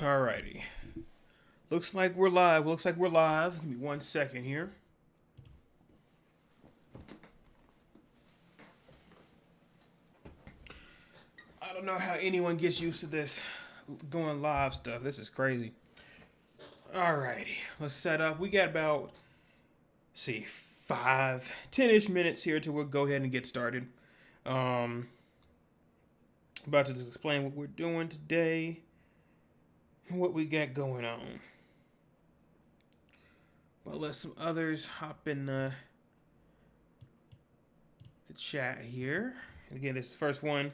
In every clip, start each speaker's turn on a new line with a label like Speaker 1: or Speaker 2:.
Speaker 1: Alrighty. Looks like we're live. Looks like we're live. Give me 1 second here. I don't know how anyone gets used to this going live stuff. This is crazy. Alrighty. Let's set up. We got about, see, 10-ish minutes here till we'll go ahead and get started. About to just explain what we're doing today and what we got going on. But let some others hop in the chat here. And again, this is the first one.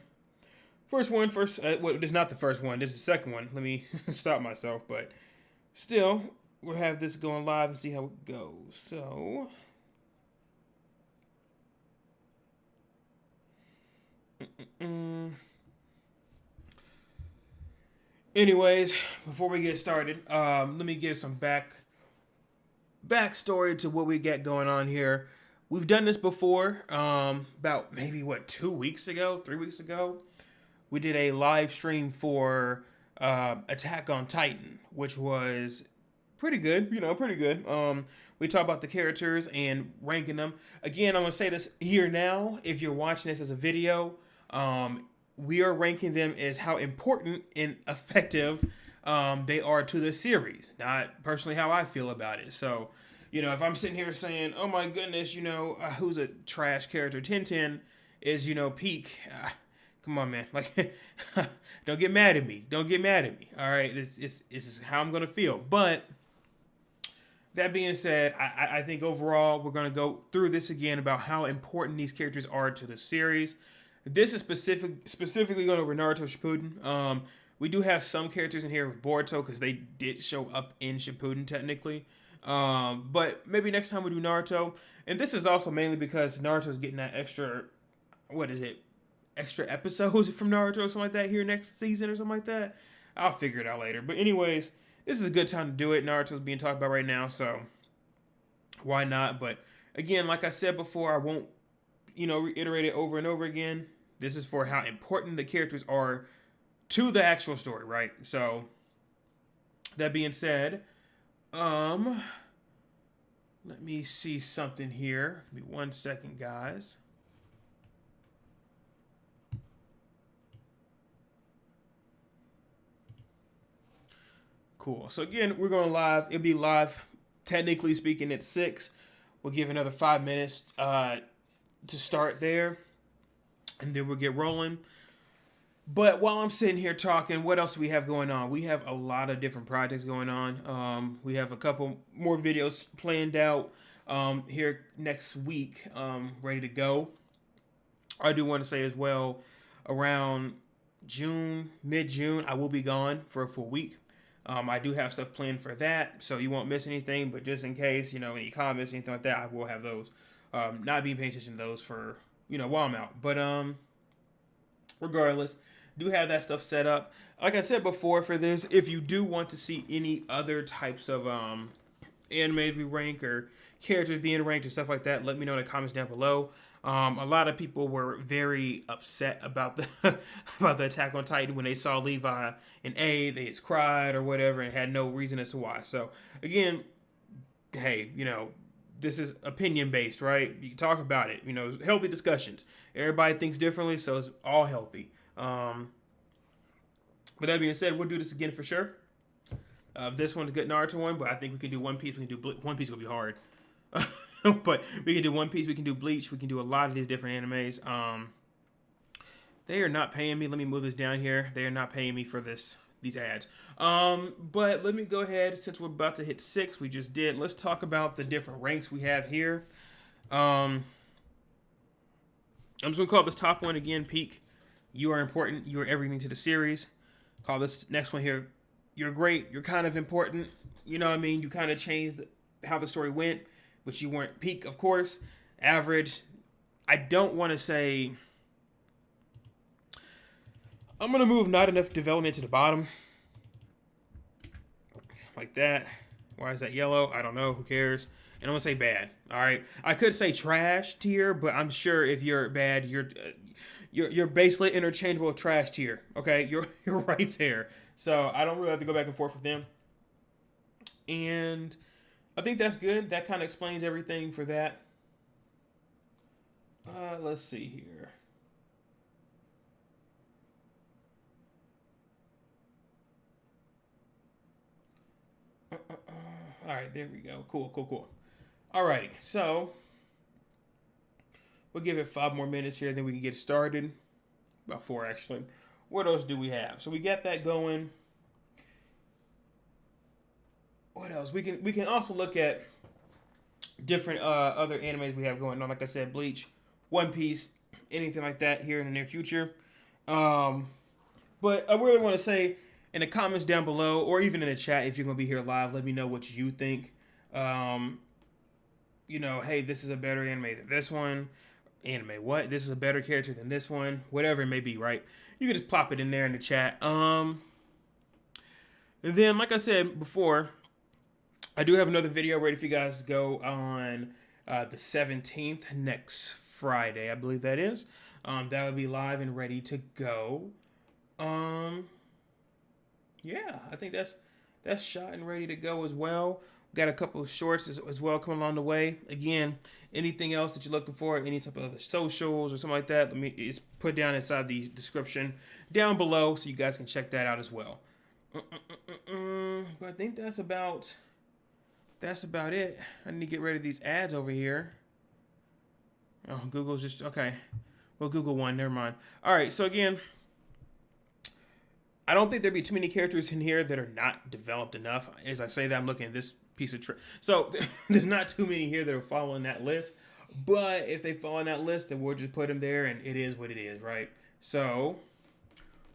Speaker 1: Well, this is not the first one. This is the second one. Let me stop myself. But still, we'll have this going live and see how it goes. So, anyways, before we get started, let me give some backstory to what we got going on here. We've done this before, about maybe 3 weeks ago, we did a live stream for Attack on Titan, which was pretty good, pretty good. We talked about the characters and ranking them. Again, I'm gonna say this here now. If you're watching this as a video, we are ranking them as how important and effective they are to the series, not personally how I feel about it. So, if I'm sitting here saying, oh my goodness, who's a trash character, 1010 is, peak. Come on, man. Like, don't get mad at me. All right. It's just how I'm going to feel. But that being said, I think overall we're going to go through this again about how important these characters are to the series. This is specifically going over Naruto Shippuden. We do have some characters in here with Boruto because they did show up in Shippuden technically. But maybe next time we do Naruto. And this is also mainly because Naruto's getting that extra, extra episodes from Naruto or something like that here next season or something like that. I'll figure it out later. But anyways, this is a good time to do it. Naruto's being talked about right now, so why not? But again, like I said before, I won't, reiterate it over and over again. This is for how important the characters are to the actual story, right? So, that being said, let me see something here. Give me 1 second, guys. Cool. So again, we're going live. It'll be live, technically speaking, at 6. We'll give another 5 minutes to start there, and then we'll get rolling. But while I'm sitting here talking, what else do we have going on? We have a lot of different projects going on. We have a couple more videos planned out here next week, ready to go. I do want to say as well, around mid-June, I will be gone for a full week. I do have stuff planned for that, so you won't miss anything. But just in case, any comments, anything like that, I will have those. Not being paying attention to those for, while I'm out. But regardless, do have that stuff set up. Like I said before, for this, if you do want to see any other types of animes we rank or characters being ranked or stuff like that, let me know in the comments down below. A lot of people were very upset about the about the Attack on Titan when they saw Levi in A. They just cried or whatever and had no reason as to why. So again, hey, this is opinion based, right? You can talk about it. Healthy discussions. Everybody thinks differently, so it's all healthy. But that being said, we'll do this again for sure. This one's a good Naruto one, but I think we can do One Piece. We can do One Piece. Will be hard. But we can do One Piece, we can do Bleach, we can do a lot of these different animes. They are not paying me. Let me move this down here. They are not paying me for these ads. But let me go ahead, since we're about to hit 6, we just did. Let's talk about the different ranks we have here. I'm just going to call this top one again, Peak. You are important. You are everything to the series. Call this next one here, You're great. You're kind of important. You know what I mean? You kind of changed how the story went. But you weren't Peak, of course. Average. I don't want to say... I'm going to move not enough development to the bottom. Like that. Why is that yellow? I don't know. Who cares? And I'm going to say bad. All right. I could say trash tier, but I'm sure if you're bad, you're basically interchangeable with trash tier. Okay? You're right there. So I don't really have to go back and forth with them. And I think that's good. That kind of explains everything for that. Let's see here. All right, there we go. Cool, cool, cool. Alrighty, so we'll give it 5 more minutes here, then we can get started. About 4 actually. What else do we have? So we got that going. What else? We can also look at different other animes we have going on. Like I said, Bleach, One Piece, anything like that here in the near future. But I really want to say in the comments down below, or even in the chat if you're gonna be here live, let me know what you think. Hey, this is a better anime than this one. Anime what? This is a better character than this one. Whatever it may be, right? You can just plop it in there in the chat. And then, like I said before, I do have another video ready for you guys to go on the 17th, next Friday, I believe that is. That would be live and ready to go. Yeah, I think that's shot and ready to go as well. Got a couple of shorts as well coming along the way. Again, anything else that you're looking for, any type of other socials or something like that, it's put down inside the description down below so you guys can check that out as well. But I think that's about it. I need to get rid of these ads over here. Oh, Google's just okay. Well, Google one. Never mind. All right. So again, I don't think there'd be too many characters in here that are not developed enough. As I say that, I'm looking at this piece of so there's not too many here that are following that list. But if they fall on that list, then we'll just put them there, and it is what it is, right? So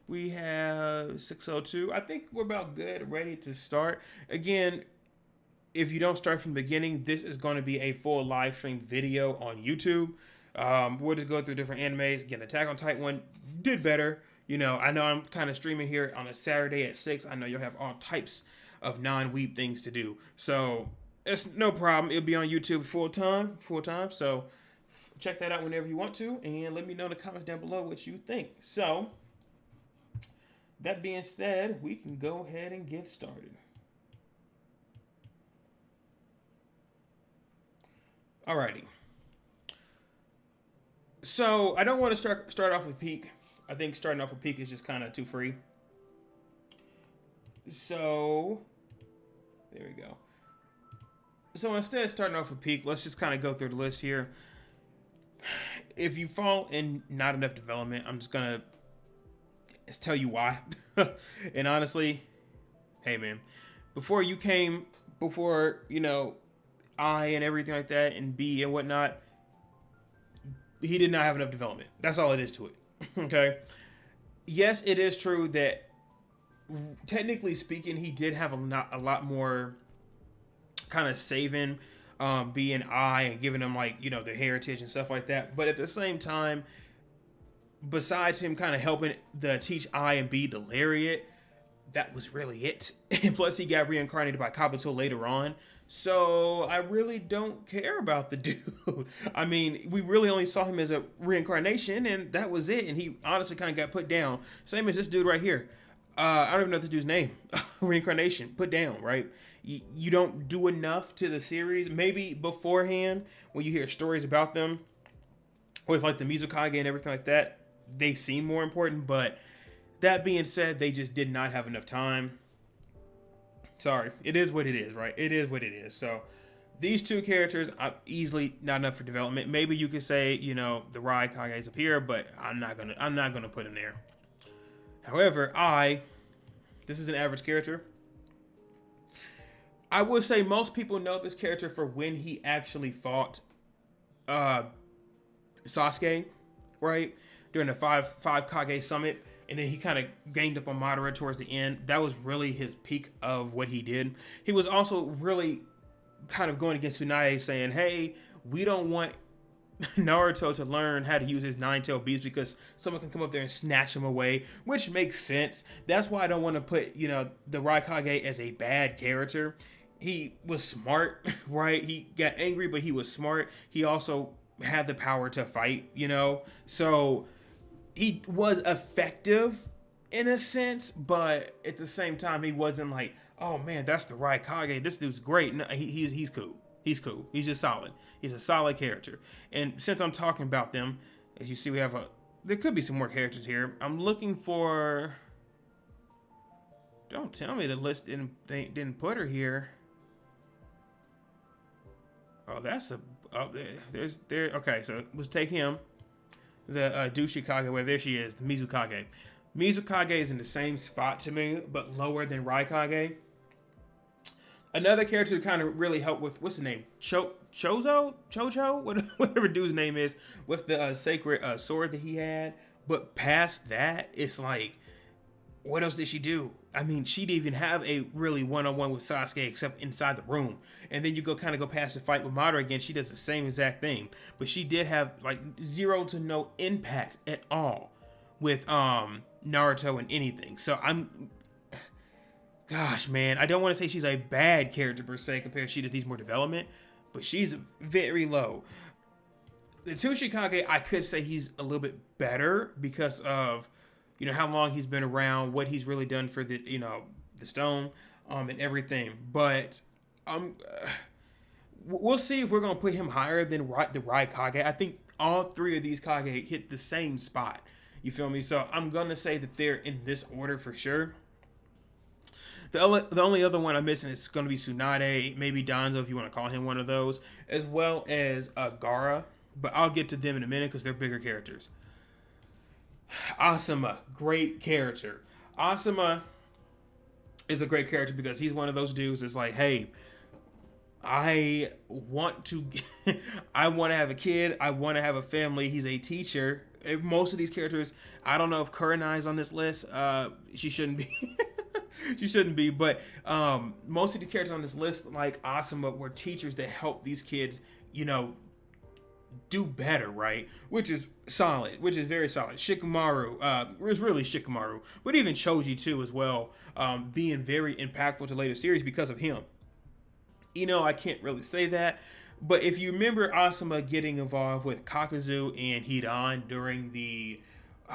Speaker 1: we have 602. I think we're about good, ready to start. Again, if you don't start from the beginning, this is going to be a full live stream video on YouTube. We'll just go through different animes. Again, Attack on Titan 1 did better. I know I'm kind of streaming here on a Saturday at 6. I know you'll have all types of non-weeb things to do. So it's no problem. It'll be on YouTube full time. So check that out whenever you want to. And let me know in the comments down below what you think. So that being said, we can go ahead and get started. Alrighty. So I don't want to start off with Peak. I think starting off with Peak is just kind of too free. So there we go. So instead of starting off with Peak, let's just kind of go through the list here. If you fall in not enough development, I'm just gonna tell you why. And honestly, hey man, before I and everything like that and B and whatnot, he did not have enough development. That's all it is to it. Okay. Yes, it is true that technically speaking, he did have a lot more kind of saving, being I and giving him the heritage and stuff like that. But at the same time, besides him kind of helping teach I and B the lariat, that was really it. And plus he got reincarnated by Kabuto later on. So I really don't care about the dude. I mean, we really only saw him as a reincarnation, and that was it. And he honestly kind of got put down. Same as this dude right here. I don't even know this dude's name. Reincarnation, put down, right? You don't do enough to the series. Maybe beforehand, when you hear stories about them, with the Mizukage and everything like that, they seem more important. But that being said, they just did not have enough time. Sorry, it is what it is, right? It is what it is. So these two characters are easily not enough for development. Maybe you could say, the Rai Kages appear, but I'm not gonna put him there. However, this is an average character. I would say most people know this character for when he actually fought Sasuke, right? During the five Kage summit. And then he kind of gained up on Madara towards the end. That was really his peak of what he did. He was also really kind of going against Tsunade, saying, hey, we don't want Naruto to learn how to use his nine-tailed beast because someone can come up there and snatch him away, which makes sense. That's why I don't want to put, the Raikage as a bad character. He was smart, right? He got angry, but he was smart. He also had the power to fight, So he was effective in a sense, but at the same time, he wasn't like, oh man, that's the right Kage. This dude's great. No, he's cool. He's cool. He's just solid. He's a solid character. And since I'm talking about them, as you see, we have there could be some more characters here. I'm looking for. Don't tell me the list didn't put her here. Oh, that's a. Oh, there. Okay, so let's take him. The Doushi Kage, where there she is, the Mizukage. Mizukage is in the same spot to me, but lower than Raikage. Another character who kind of really helped with, what's his name? Chojo? Whatever dude's name is, with the sacred sword that he had. But past that, it's like, what else did she do? I mean, she didn't even have a really one-on-one with Sasuke except inside the room. And then you go past the fight with Madara again. She does the same exact thing. But she did have like zero to no impact at all with Naruto and anything. So gosh, man, I don't want to say she's a bad character per se compared to she just needs more development, but she's very low. The Tsuchikage, I could say he's a little bit better because of, how long he's been around, what he's really done for the, the stone, and everything. But we'll see if we're gonna put him higher than the Raikage. I think all three of these Kage hit the same spot. You feel me? So I'm gonna say that they're in this order for sure. The only other one I'm missing is going to be Tsunade, maybe Danzo if you want to call him one of those, as well as Gaara. But I'll get to them in a minute because they're bigger characters. Asuma, great character. Asuma is a great character because he's one of those dudes that's like, hey, I want to have a kid. I want to have a family. He's a teacher. Most of these characters, I don't know if Kurenai's on this list. She shouldn't be. She shouldn't be, but most of the characters on this list, like Asuma, were teachers that helped these kids, do better, right? Which is solid, which is very solid. Shikamaru, it was really Shikamaru, but even Choji too as well, being very impactful to later series because of him. I can't really say that, but if you remember Asuma getting involved with Kakuzu and Hidan during the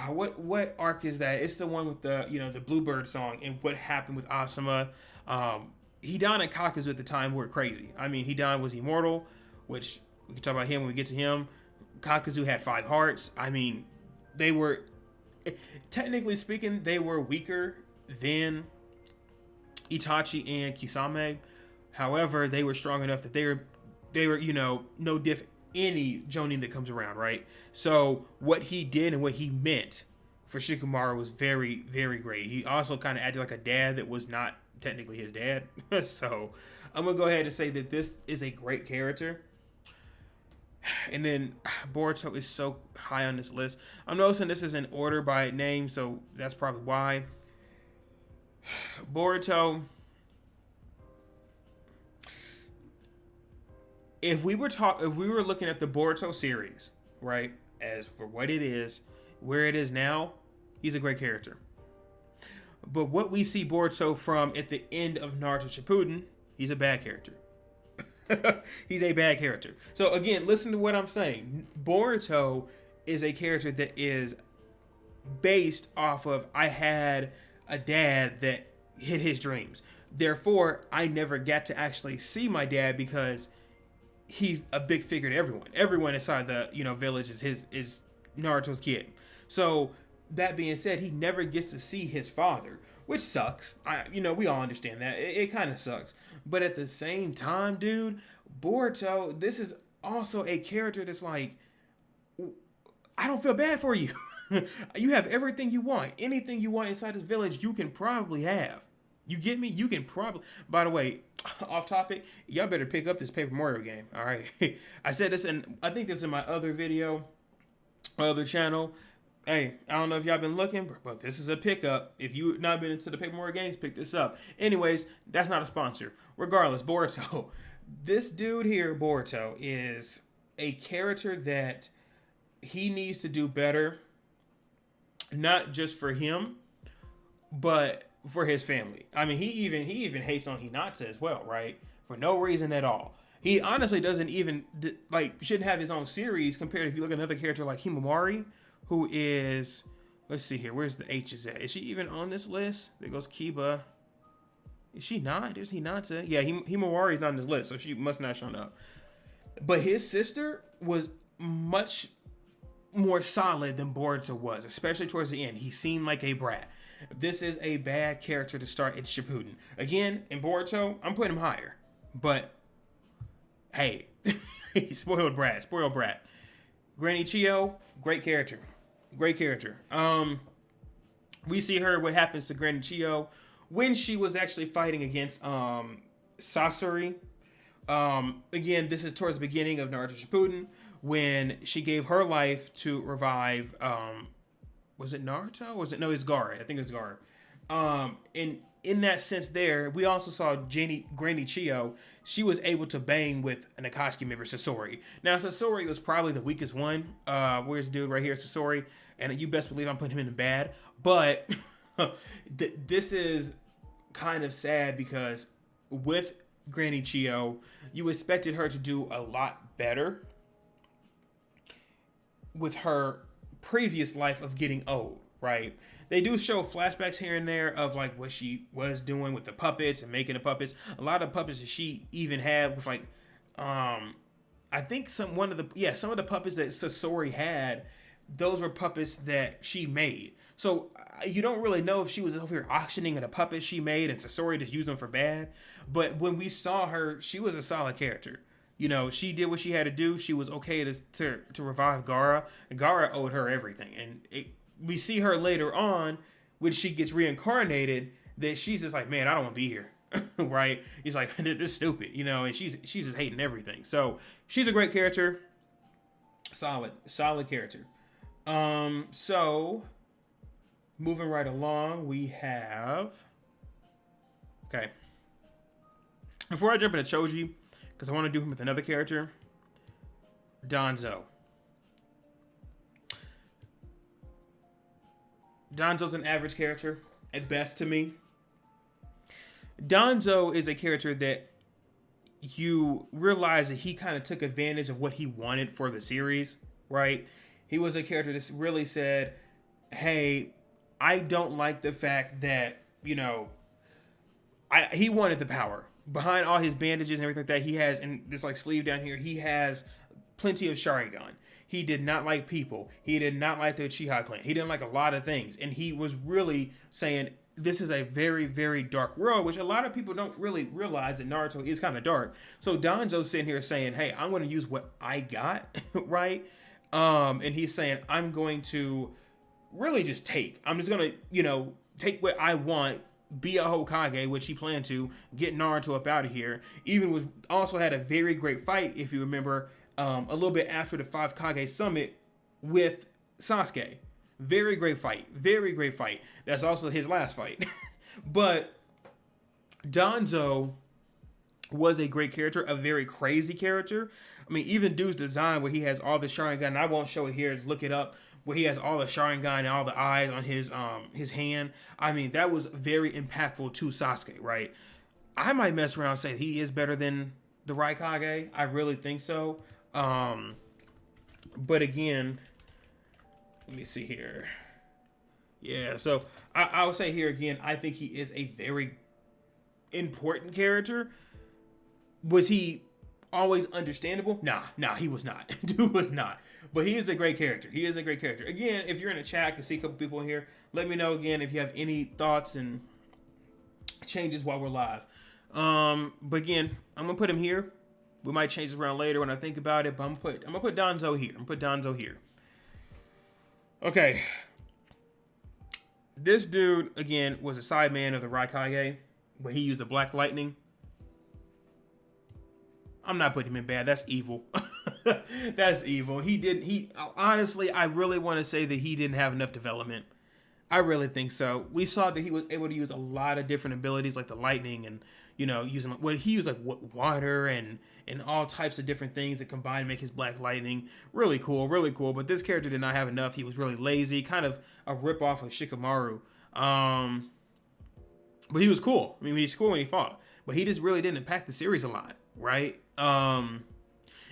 Speaker 1: what arc is that? It's the one with the the Bluebird song and what happened with Asuma. Hidan and Kakuzu at the time were crazy. I mean, Hidan was immortal, which we can talk about him when we get to him. Kakuzu had 5 hearts. I mean, they were, technically speaking, they were weaker than Itachi and Kisame. However, they were strong enough that they were no diff any Jonin that comes around, right? So what he did and what he meant for Shikamaru was very, very great. He also kind of acted like a dad that was not technically his dad. So I'm gonna go ahead and say that this is a great character. And then Boruto is so high on this list. I'm noticing this is in order by name, so that's probably why. Boruto. If we were looking at the Boruto series, right, as for what it is, where it is now, he's a great character. But what we see Boruto from at the end of Naruto Shippuden, he's a bad character. He's a bad character. So again, listen to what I'm saying. Boruto is a character that is based off of I had a dad that hit his dreams. Therefore, I never got to actually see my dad because he's a big figure to everyone. Everyone inside the village is Naruto's kid. So that being said, he never gets to see his father, which sucks. We all understand that. It kind of sucks. But at the same time, dude, Boruto, this is also a character that's like, I don't feel bad for you. You have everything you want. Anything you want inside this village, you can probably have. You get me? You can probably... By the way, off topic, y'all better pick up this Paper Mario game, all right? I said this I think this in my other video, other channel. Hey, I don't know if y'all been looking, but this is a pickup. If you not been into the Paper Mario games, pick this up. Anyways, that's not a sponsor. Regardless, Boruto. This dude here, Boruto, is a character that he needs to do better. Not just for him, but for his family. I mean, he even hates on Hinata as well, right? For no reason at all. He honestly doesn't even shouldn't have his own series compared if you look at another character like Himamari, who is Let's see here. Where's the H's at? Is she even on this list? There goes Kiba. Is she not? Is he not? Yeah, Himawari's not on this list, so she must not have shown up. But his sister was much more solid than Boruto was, especially towards the end. He seemed like a brat. This is a bad character to start in Shippuden. Again, in Boruto, I'm putting him higher. But, hey, spoiled brat. Granny Chio, great character. Great character. We see her, what happens to Granny Chio when she was actually fighting against Sasori. Again, this is towards the beginning of Naruto Shippuden when she gave her life to revive. Was it Naruto? No, it's Gaara. I think it's Gaara. And in that sense, there we also saw Granny Chio. She was able to bang with an Akatsuki member, Sasori. Now, Sasori was probably the weakest one. Where's the dude right here, Sasori? And you best believe I'm putting him in the bad. But this is kind of sad because with Granny Chio, you expected her to do a lot better with her previous life of getting old, right? They do show flashbacks here and there of like what she was doing with the puppets and making the puppets. A lot of puppets that she even had with like, I think some of the puppets that Sasori had, those were puppets that she made. So you don't really know if she was over here auctioning at a puppet she made and Sasori just used them for bad. But when we saw her, she was a solid character. You know, she did what she had to do. She was okay to revive Gaara. And Gaara owed her everything. And we see her later on when she gets reincarnated that she's just like, man, I don't want to be here. Right? He's like, this is stupid, you know, and she's just hating everything. So she's a great character. Solid character. So moving right along, we have, okay. Before I jump into Choji, because I want to do him with another character, Danzo. Danzo's an average character at best to me. Danzo is a character that you realize that he kind of took advantage of what he wanted for the series, right? He was a character that really said, hey, I don't like the fact that, you know, he wanted the power. Behind all his bandages and everything like that, he has, and this like sleeve down here, he has plenty of Sharingan. He did not like people. He did not like the Uchiha clan. He didn't like a lot of things. And he was really saying, this is a very, very dark world, which a lot of people don't really realize that Naruto is kind of dark. So Danzo's sitting here saying, hey, I'm going to use what I got, right? And he's saying, I'm going to really just I'm just going to, you know, take what I want, be a Hokage, which he planned to, get Naruto up out of here. Also had a very great fight, if you remember, a little bit after the 5 Kage summit with Sasuke. Very great fight. That's also his last fight. But Danzo was a great character, a very crazy character. I mean, even dude's design where he has all the Sharingan, and I won't show it here, look it up, where he has all the Sharingan and all the eyes on his hand. I mean, that was very impactful to Sasuke, right? I might mess around and say he is better than the Raikage. I really think so. But again, let me see here. Yeah, so I would say here again, I think he is a very important character. Was he always understandable? Nah, he was not. Dude was not. But he is a great character. Again, if you're in the chat, I can see a couple people in here. Let me know again if you have any thoughts and changes while we're live. But again, I'm gonna put him here. We might change this around later when I think about it. But I'm gonna put Danzo here. Okay. This dude again was a side man of the Raikage, but he used the Black Lightning. I'm not putting him in bad. That's evil. That's evil. Honestly, I really want to say that he didn't have enough development. I really think so. We saw that he was able to use a lot of different abilities like the lightning and, you know, he used like water and all types of different things that combine to make his Black Lightning. Really cool. But this character did not have enough. He was really lazy, kind of a ripoff of Shikamaru. But he was cool. I mean, he's cool when he fought. But he just really didn't impact the series a lot, right?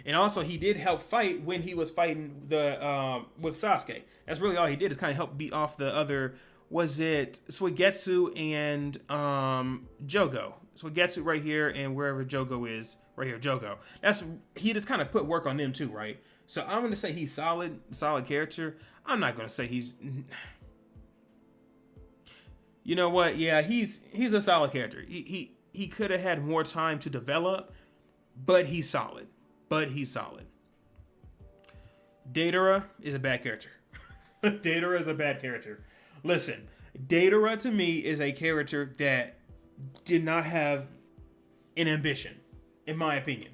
Speaker 1: And also, he did help fight when he was fighting the with Sasuke. That's really all he did, is kind of help beat off the other. Was it Suigetsu and Jogo? Suigetsu right here, and wherever Jogo is right here, Jogo. He just kind of put work on them too, right? So I'm gonna say he's solid character. I'm not gonna say he's. You know what? Yeah, he's a solid character. He could have had more time to develop, but he's solid. Datara is a bad character. Datara is a bad character. Listen, Datara to me is a character that did not have an ambition, in my opinion.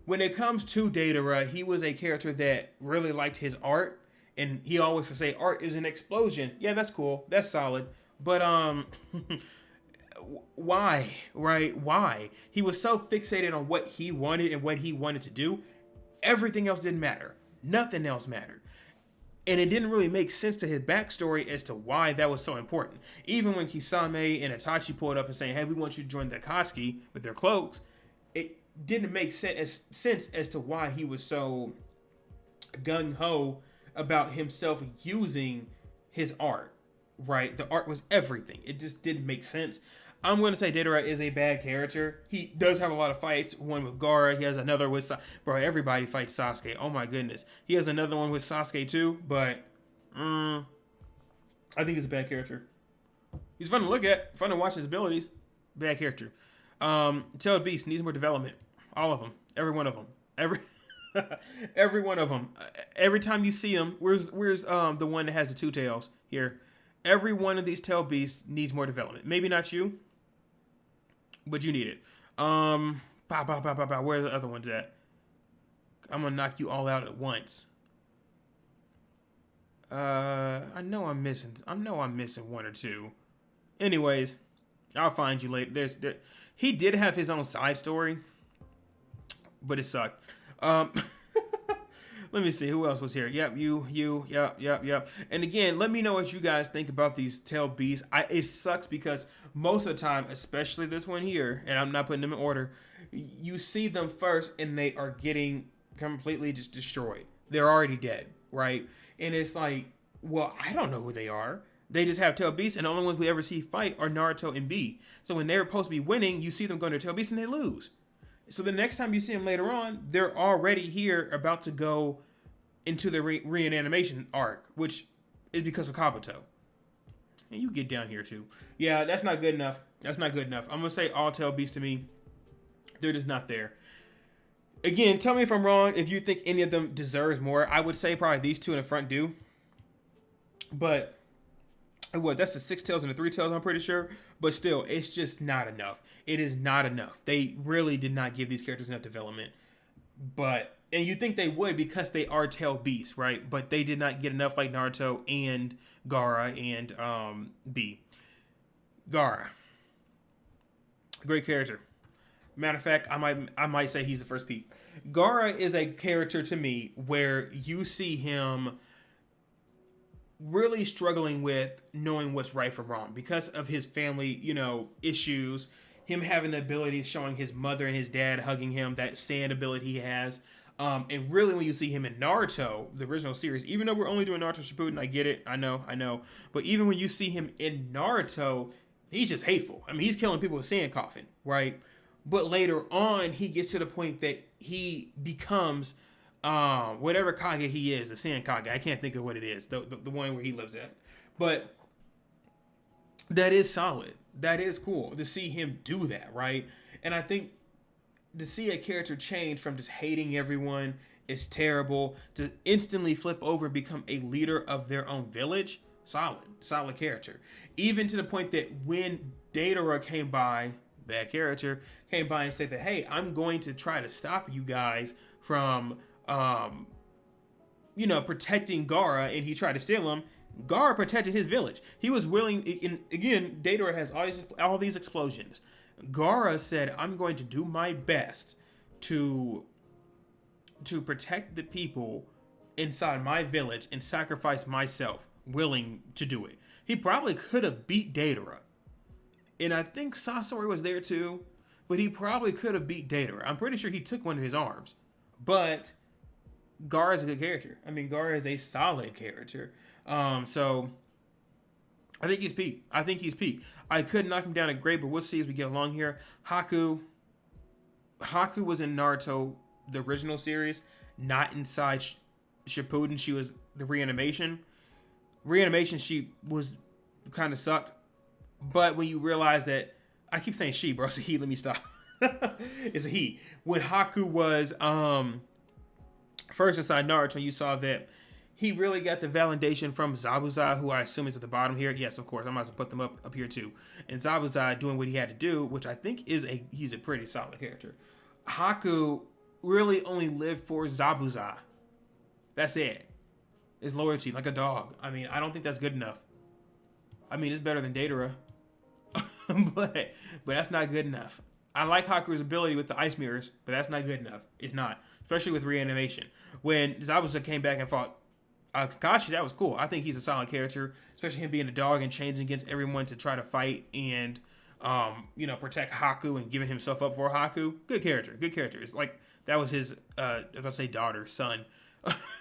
Speaker 1: When it comes to Datara, he was a character that really liked his art, and he always would say art is an explosion. Yeah, that's cool. That's solid. But why, right? Why? He was so fixated on what he wanted and what he wanted to do. Everything else didn't matter. Nothing else mattered. And it didn't really make sense to his backstory as to why that was so important. Even when Kisame and Itachi pulled up and saying, hey, we want you to join the Akatsuki with their cloaks, it didn't make sense as to why he was so gung-ho about himself using his art, right? The art was everything. It just didn't make sense. I'm going to say Datara is a bad character. He does have a lot of fights. One with Gaara. He has another with bro, everybody fights Sasuke. Oh my goodness. He has another one with Sasuke too, but I think he's a bad character. He's fun to look at, fun to watch his abilities. Bad character. Tailed Beast needs more development. All of them. Every one of them. Every one of them. Every time you see him, where's the one that has the two tails here? Every one of these tail beasts needs more development. Maybe not you, but you need it. Where are the other ones at? I'm gonna knock you all out at once. I know I'm missing one or two. Anyways, I'll find you later. He did have his own side story, but it sucked. Let me see, who else was here? Yep, yep. And again, let me know what you guys think about these tail beasts. It sucks because most of the time, especially this one here, and I'm not putting them in order, you see them first and they are getting completely just destroyed. They're already dead, right? And it's like, well, I don't know who they are. They just have tail beasts, and the only ones we ever see fight are Naruto and B. So when they're supposed to be winning, you see them go to tail beasts and they lose. So the next time you see them later on, they're already here about to go into the reanimation arc, which is because of Kabuto. And you get down here too. Yeah, that's not good enough. I'm going to say all tail beasts to me. They're just not there. Again, tell me if I'm wrong. If you think any of them deserves more, I would say probably these two in the front do. But that's the 6 tails and the 3 tails, I'm pretty sure. But still, it's just not enough. It is not enough. They really did not give these characters enough development. And you think they would because they are tail beasts, right? But they did not get enough like Naruto and Gaara and B. Gaara. Great character. Matter of fact, I might say he's the first peak. Gaara is a character to me where you see him really struggling with knowing what's right from wrong because of his family, issues. Him having the ability, showing his mother and his dad hugging him, that sand ability he has. And really when you see him in Naruto, the original series, even though we're only doing Naruto Shippuden, I get it, I know. But even when you see him in Naruto, he's just hateful. I mean, he's killing people with sand coffin, right? But later on, he gets to the point that he becomes whatever Kage he is, the sand Kage. I can't think of what it is, the one where he lives at. But that is solid. That is cool to see him do that, right? And I think to see a character change from just hating everyone is terrible to instantly flip over and become a leader of their own village. Solid character. Even to the point that when Datara came by, bad character, came by and said that, hey, I'm going to try to stop you guys from, protecting Gaara, and he tried to steal him. Gaara protected his village. He was willing, and again, Datara has all these explosions. Gaara said, I'm going to do my best to protect the people inside my village and sacrifice myself, willing to do it. He probably could have beat Datara. And I think Sasori was there too, but he probably could have beat Datara. I'm pretty sure he took one of his arms. But Gar is a good character. I mean, Gar is a solid character. So I think he's peak. I think he's peak. I could knock him down a grade, but we'll see as we get along here. Haku was in Naruto, the original series, not inside Shippuden. She was the reanimation. Reanimation, she was kind of sucked. But when you realize that, I keep saying she, bro. It's a he. Let me stop. It's a he. When Haku was first inside Naruto, you saw that he really got the validation from Zabuza, who I assume is at the bottom here. Yes, of course. I'm about to put them up here too. And Zabuza doing what he had to do, which I think he's a pretty solid character. Haku really only lived for Zabuza. That's it. His loyalty, like a dog. I mean, I don't think that's good enough. I mean, it's better than Datara. but that's not good enough. I like Haku's ability with the ice mirrors, but that's not good enough. It's not. Especially with reanimation. When Zabuza came back and fought Kakashi, that was cool. I think he's a solid character, especially him being a dog and changing against everyone to try to fight and protect Haku and giving himself up for Haku. Good character. It's like that was his if I say daughter, son.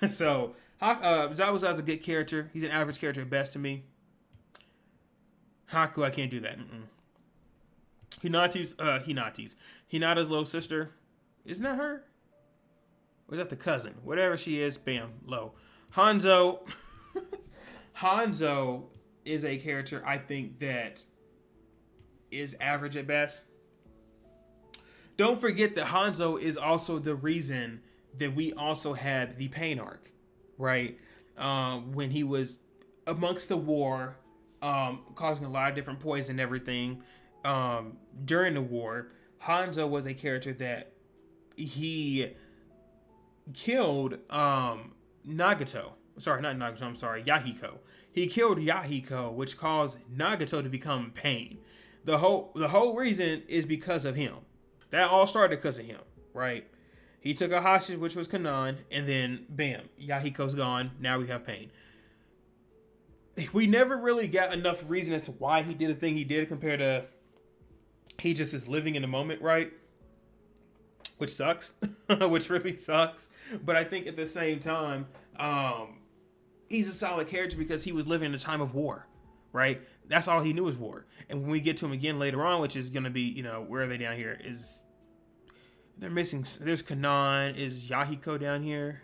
Speaker 1: So Zabuza's a good character. He's an average character at best to me. Haku, I can't do that. Hinata's little sister. Isn't that her? Or is that the cousin? Whatever she is, bam, low. Hanzo is a character I think that is average at best. Don't forget that Hanzo is also the reason that we also had the pain arc, right? When he was amongst the war, causing a lot of different poison and everything. During the war, Hanzo was a character that he killed Nagato. Sorry, not Nagato, I'm sorry, Yahiko. He killed Yahiko, which caused Nagato to become pain. The whole reason is because of him. That all started because of him, right? He took a hostage, which was Kanan, and then bam, Yahiko's gone. Now we have pain. We never really got enough reason as to why he did the thing he did compared to he just is living in the moment, right? Which sucks. Which really sucks. But I think at the same time, he's a solid character because he was living in a time of war, right? That's all he knew was war. And when we get to him again later on, which is going to be, where are they down here? They're missing, there's Kanan, is Yahiko down here?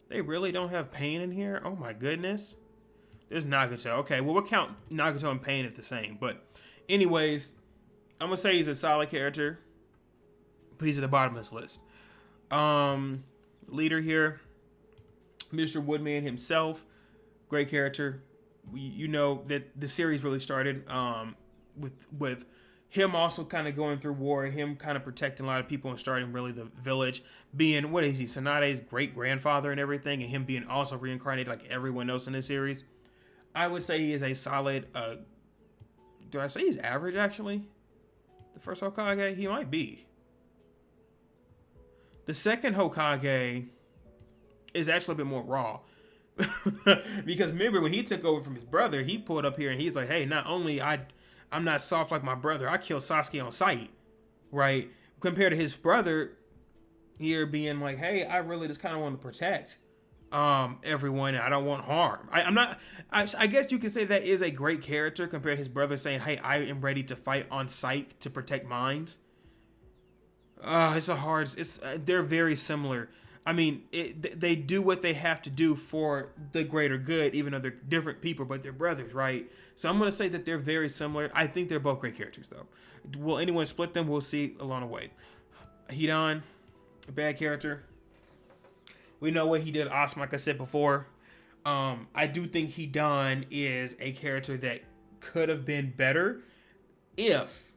Speaker 1: They really don't have pain in here? Oh my goodness. There's Nagato. Okay, well, we'll count Nagato and Pain at the same. But anyways, I'm going to say he's a solid character. But he's at the bottom of this list. Leader here, Mr. Woodman himself. Great character. You know that the series really started with him also kind of going through war, him kind of protecting a lot of people and starting really the village, being, what is he, Tsunade's great-grandfather and everything, and him being also reincarnated like everyone else in this series. I would say he is a solid, do I say he's average, actually? The first Hokage? He might be. The second Hokage is actually a bit more raw. Because remember, when he took over from his brother, he pulled up here and he's like, hey, not only I'm not soft like my brother, I killed Sasuke on sight, right? Compared to his brother here being like, hey, I really just kind of want to protect everyone, and I don't want harm. I guess you could say that is a great character compared to his brother saying, hey, I am ready to fight on sight to protect minds. They're very similar. I mean, they do what they have to do for the greater good, even though they're different people, but they're brothers, right? So I'm going to say that they're very similar. I think they're both great characters, though. Will anyone split them? We'll see along the way. Hidan, a bad character. We know what he did awesome, like I said before. I do think Hidan is a character that could have been better if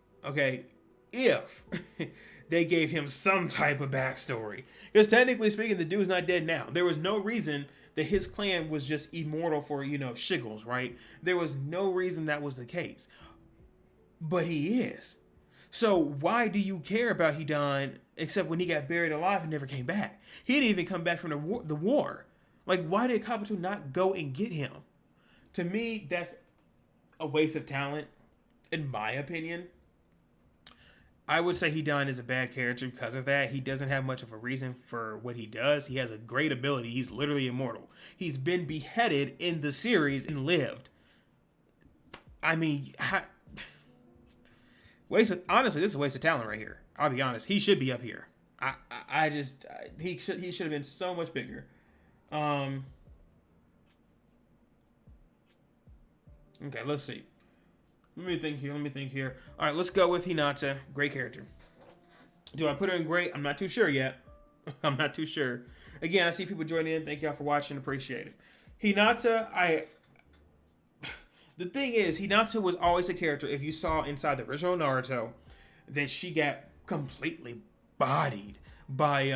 Speaker 1: they gave him some type of backstory. Because technically speaking, the dude's not dead now. There was no reason that his clan was just immortal for, shiggles, right? There was no reason that was the case. But he is. So why do you care about Hidan except when he got buried alive and never came back? He didn't even come back from the war. Like, why did Kabuto not go and get him? To me, that's a waste of talent, in my opinion. I would say Hidan is a bad character because of that. He doesn't have much of a reason for what he does. He has a great ability. He's literally immortal. He's been beheaded in the series and lived. I mean, honestly, this is a waste of talent right here. I'll be honest. He should be up here. He should have been so much bigger. Okay, let's see. Let me think here. All right, let's go with Hinata. Great character. Do I put her in great? I'm not too sure yet. I'm not too sure. Again, I see people joining in. Thank y'all for watching. Appreciate it. Hinata, the thing is, Hinata was always a character, if you saw inside the original Naruto, that she got completely bodied by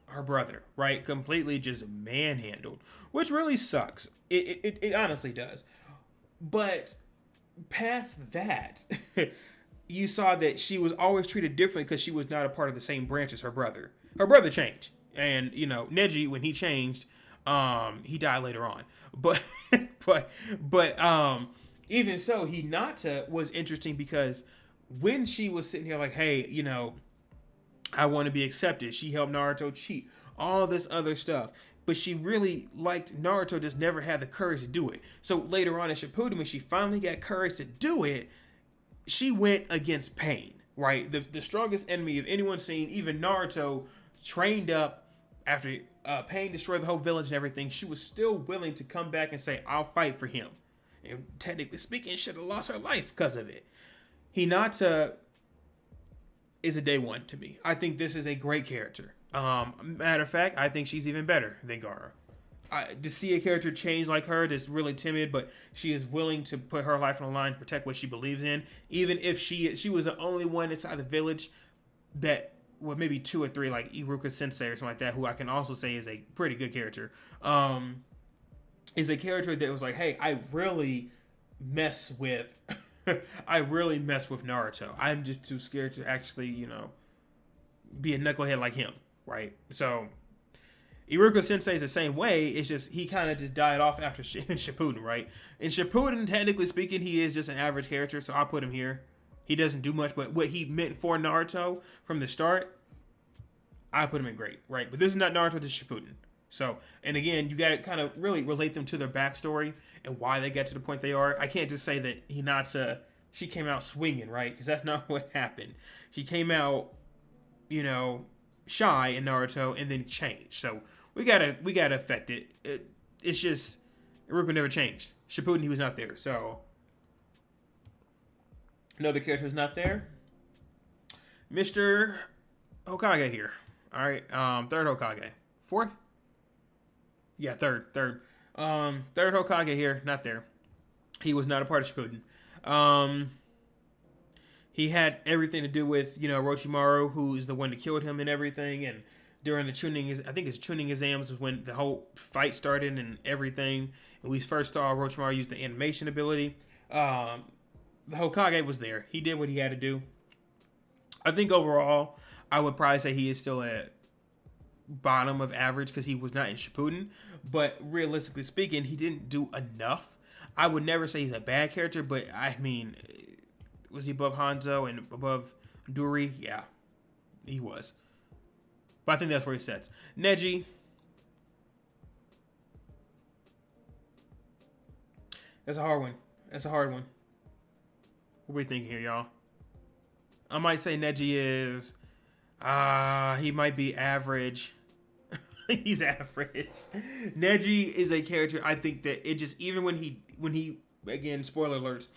Speaker 1: her brother, right? Completely just manhandled, which really sucks. It honestly does. But past that, you saw that she was always treated differently because she was not a part of the same branch as her brother. Her brother changed, and Neji, when he changed, he died later on. But even so, Hinata was interesting because when she was sitting here like, hey, I want to be accepted. She helped Naruto cheat, all this other stuff. But she really liked Naruto, just never had the courage to do it. So later on in Shippuden, when she finally got courage to do it, she went against Pain, right? The strongest enemy of anyone's seen. Even Naruto trained up after Pain destroyed the whole village and everything. She was still willing to come back and say, I'll fight for him. And technically speaking, should have lost her life because of it. Hinata is a day one to me. I think this is a great character. Matter of fact, I think she's even better than Gaara. To see a character change like her that's really timid, but she is willing to put her life on the line to protect what she believes in, even if she was the only one inside the village that, well, maybe 2 or 3, like Iruka Sensei or something like that, who I can also say is a pretty good character, is a character that was like, hey, I really mess with Naruto. I'm just too scared to actually, be a knucklehead like him. Right, so Iruka Sensei is the same way. It's just he kind of just died off after Shippuden, right? In Shippuden, technically speaking, he is just an average character, so I'll put him here. He doesn't do much, but what he meant for Naruto from the start, I put him in great, right? But this is not Naruto, this is Shippuden. So, and again, you got to kind of really relate them to their backstory and why they get to the point they are. I can't just say that Hinata, she came out swinging, right? Because that's not what happened. She came out, shy in Naruto and then changed. So we gotta affect it. It's just Iruka never changed. Shippuden, he was not there. So another character is not there. Mr. Hokage here. All right, third Hokage. Fourth? Yeah, third. Third Hokage here, not there. He was not a part of Shippuden. He had everything to do with, Orochimaru, who is the one that killed him and everything. And during the tuning exams was when the whole fight started and everything. And we first saw Orochimaru use the animation ability. The Hokage was there. He did what he had to do. I think overall, I would probably say he is still at bottom of average because he was not in Shippuden. But realistically speaking, he didn't do enough. I would never say he's a bad character, but I mean, was he above Hanzo and above Duri? Yeah, he was. But I think that's where he sets. Neji. That's a hard one. What are we thinking here, y'all? I might say Neji is... he might be average. He's average. Neji is a character, I think that it just... Even when he again, spoiler alerts...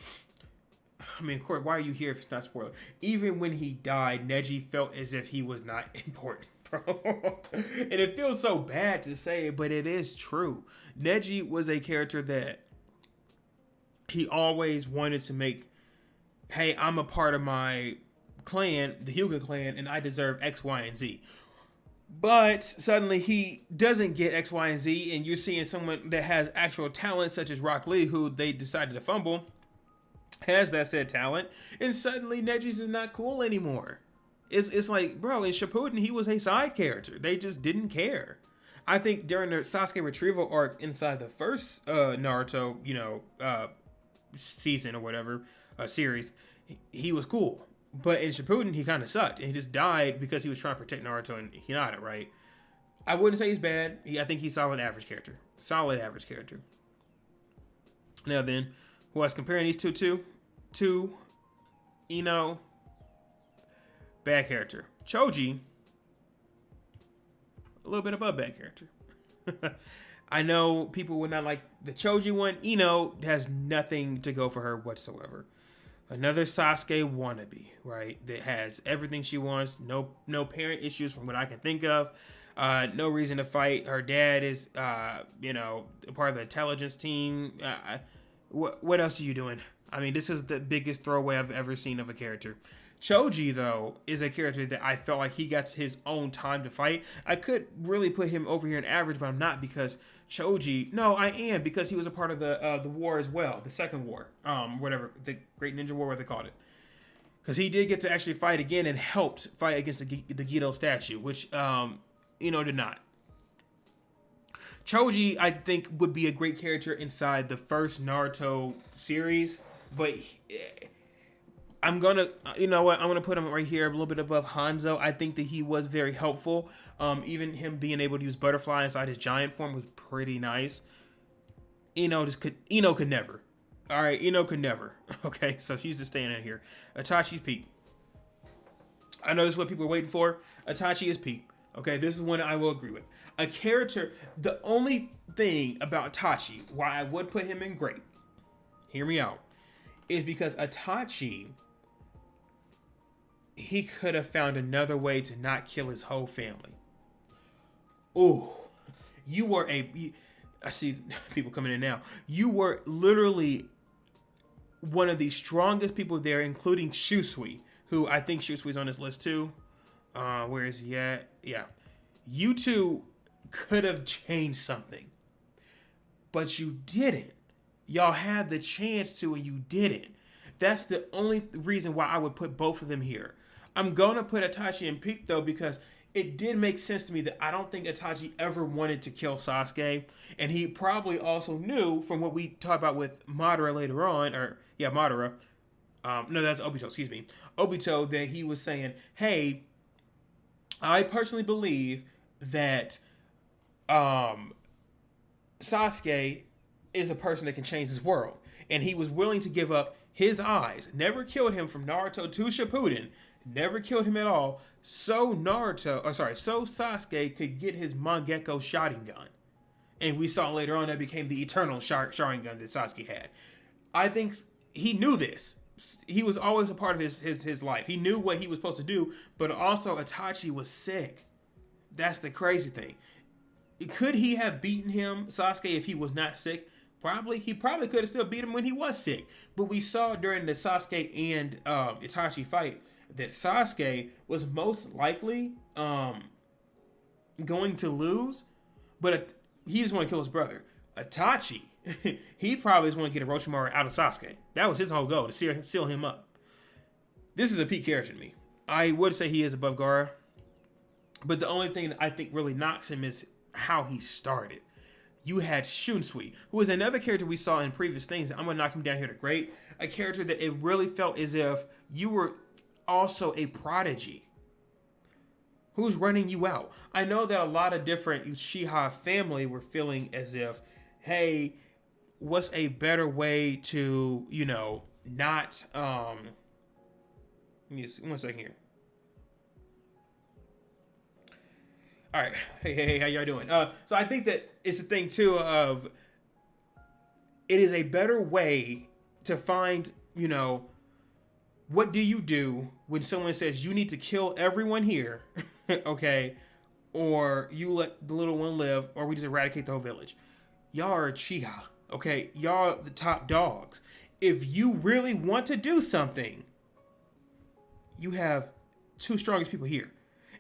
Speaker 1: I mean, of course, why are you here if it's not spoiler? Even when he died, Neji felt as if he was not important, bro. And it feels so bad to say it, but it is true. Neji was a character that he always wanted to make, hey, I'm a part of my clan, the Hyuga clan, and I deserve X, Y, and Z. But suddenly he doesn't get X, Y, and Z, and you're seeing someone that has actual talent, such as Rock Lee, who they decided to fumble, has that said talent, and suddenly Neji's is not cool anymore. It's like, bro, in Shippuden, he was a side character. They just didn't care. I think during the Sasuke retrieval arc inside the first Naruto, season or whatever, series, he was cool. But in Shippuden, he kind of sucked, and he just died because he was trying to protect Naruto and Hinata, right? I wouldn't say he's bad. I think he's solid average character. Solid average character. Now then, who I was comparing these two to, bad character. Choji, a little bit above bad character. I know people would not like the Choji one. Ino has nothing to go for her whatsoever. Another Sasuke wannabe, right? That has everything she wants. No parent issues from what I can think of. No reason to fight. Her dad is, a part of the intelligence team. What else are you doing? I mean, this is the biggest throwaway I've ever seen of a character. Choji, though, is a character that I felt like he got his own time to fight. I could really put him over here in average, but I'm not, because Choji... No, I am, because he was a part of the war as well. The second war. Whatever. The Great Ninja War, what they called it. Because he did get to actually fight again and helped fight against the Gedo statue, which, did not. Choji, I think, would be a great character inside the first Naruto series, but... I'm gonna put him right here, a little bit above Hanzo. I think that he was very helpful. Even him being able to use butterfly inside his giant form was pretty nice. Ino could never. All right, Ino could never. Okay, so she's just staying in here. Itachi's peak. I know this is what people are waiting for. Itachi is peak. Okay, this is one I will agree with. A character. The only thing about Itachi, why I would put him in great, hear me out, is because Itachi, he could have found another way to not kill his whole family. Ooh, I see people coming in now. You were literally one of the strongest people there, including Shusui, who I think Shusui's on this list too. Where is he at? Yeah. You two could have changed something, but you didn't. Y'all had the chance to, and you didn't. That's the only reason why I would put both of them here. I'm going to put Itachi in peak, though, because it did make sense to me that I don't think Itachi ever wanted to kill Sasuke. And he probably also knew from what we talked about with Madara later on, Madara. No, that's Obito, excuse me. Obito, that he was saying, hey, I personally believe that Sasuke is a person that can change this world. And he was willing to give up his eyes. Never killed him from Naruto to Shippuden. Never killed him at all. So Sasuke could get his Mangekyo Sharingan. And we saw later on that became the eternal Sharingan that Sasuke had. I think he knew this. He was always a part of his life. He knew what he was supposed to do, but also Itachi was sick. That's the crazy thing. Could he have beaten him, Sasuke, if he was not sick? Probably. He probably could have still beat him when he was sick. But we saw during the Sasuke and Itachi fight that Sasuke was most likely going to lose, but he just want to kill his brother. Itachi, he probably just want to get Orochimaru out of Sasuke. That was his whole goal, to seal him up. This is a peak character to me. I would say he is above Gaara, but the only thing that I think really knocks him is how he started. You had Shunsui, who is another character we saw in previous things. I'm going to knock him down here to great. A character that it really felt as if you were also a prodigy. Who's running you out? I know that a lot of different Uchiha family were feeling as if, hey, what's a better way to, not, let me see, 1 second here. All right. Hey, how y'all doing? So I think that it's the thing too of it is a better way to find, what do you do when someone says you need to kill everyone here, okay, or you let the little one live, or we just eradicate the whole village. Y'all are Uchiha, okay? Y'all are the top dogs. If you really want to do something, you have two strongest people here.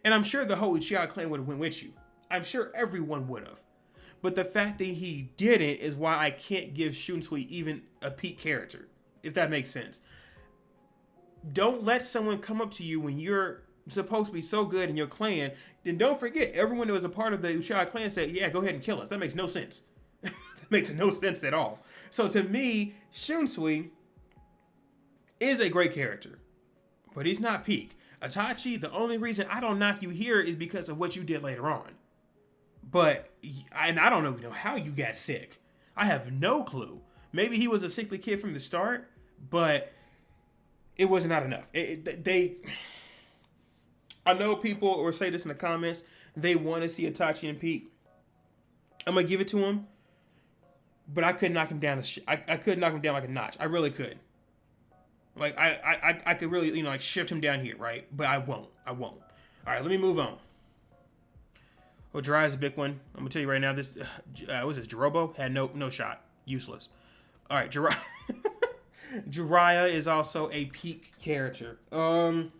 Speaker 1: And I'm sure the whole Uchiha clan would have went with you. I'm sure everyone would have. But the fact that he didn't is why I can't give Shunsui even a peak character, if that makes sense. Don't let someone come up to you when you're supposed to be so good in your clan. Then don't forget, everyone that was a part of the Uchiha clan said, yeah, go ahead and kill us. That makes no sense. That makes no sense at all. So to me, Shunsui is a great character. but he's not peak. Itachi, the only reason I don't knock you here is because of what you did later on. But, and I don't even know how you got sick. I have no clue. Maybe he was a sickly kid from the start, but it was not enough. I know people will say this in the comments. They want to see Itachi and peak. I'm gonna give it to him, but I could knock him down. I could knock him down like a notch. I really could. Like I could really like shift him down here, right? But I won't. All right, let me move on. Oh, Jiraiya's a big one. I'm gonna tell you right now. This what's this? Jirobo had no shot. Useless. All right, Jiraiya. Jiraiya is also a peak character. I'm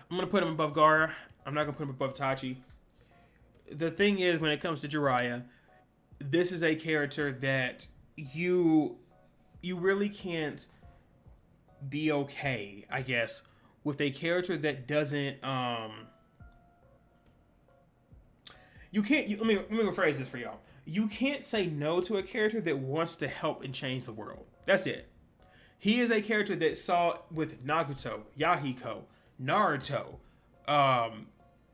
Speaker 1: gonna put him above Gaara. I'm not gonna put him above Itachi. The thing is, when it comes to Jiraiya, this is a character that you really can't be okay, I guess, with a character that doesn't let me rephrase this for y'all. You can't say no to a character that wants to help and change the world. That's it. He is a character that saw with Naruto, Yahiko, Naruto,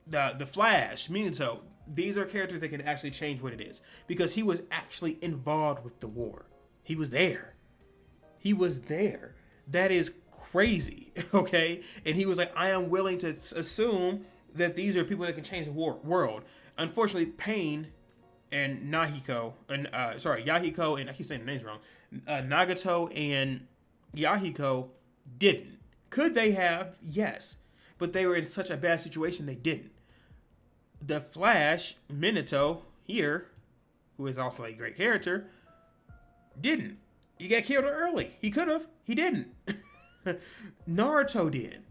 Speaker 1: the Flash, Minato. These are characters that can actually change what it is because he was actually involved with the war. He was there. That is crazy, okay? And he was like, I am willing to assume that these are people that can change the world. Unfortunately, Pain and Yahiko, and I keep saying the names wrong. Nagato and Yahiko didn't. Could they have? Yes. But they were in such a bad situation, they didn't. The Flash, Minato, here, who is also a great character, didn't. He got killed early. He could have. He didn't. Naruto did.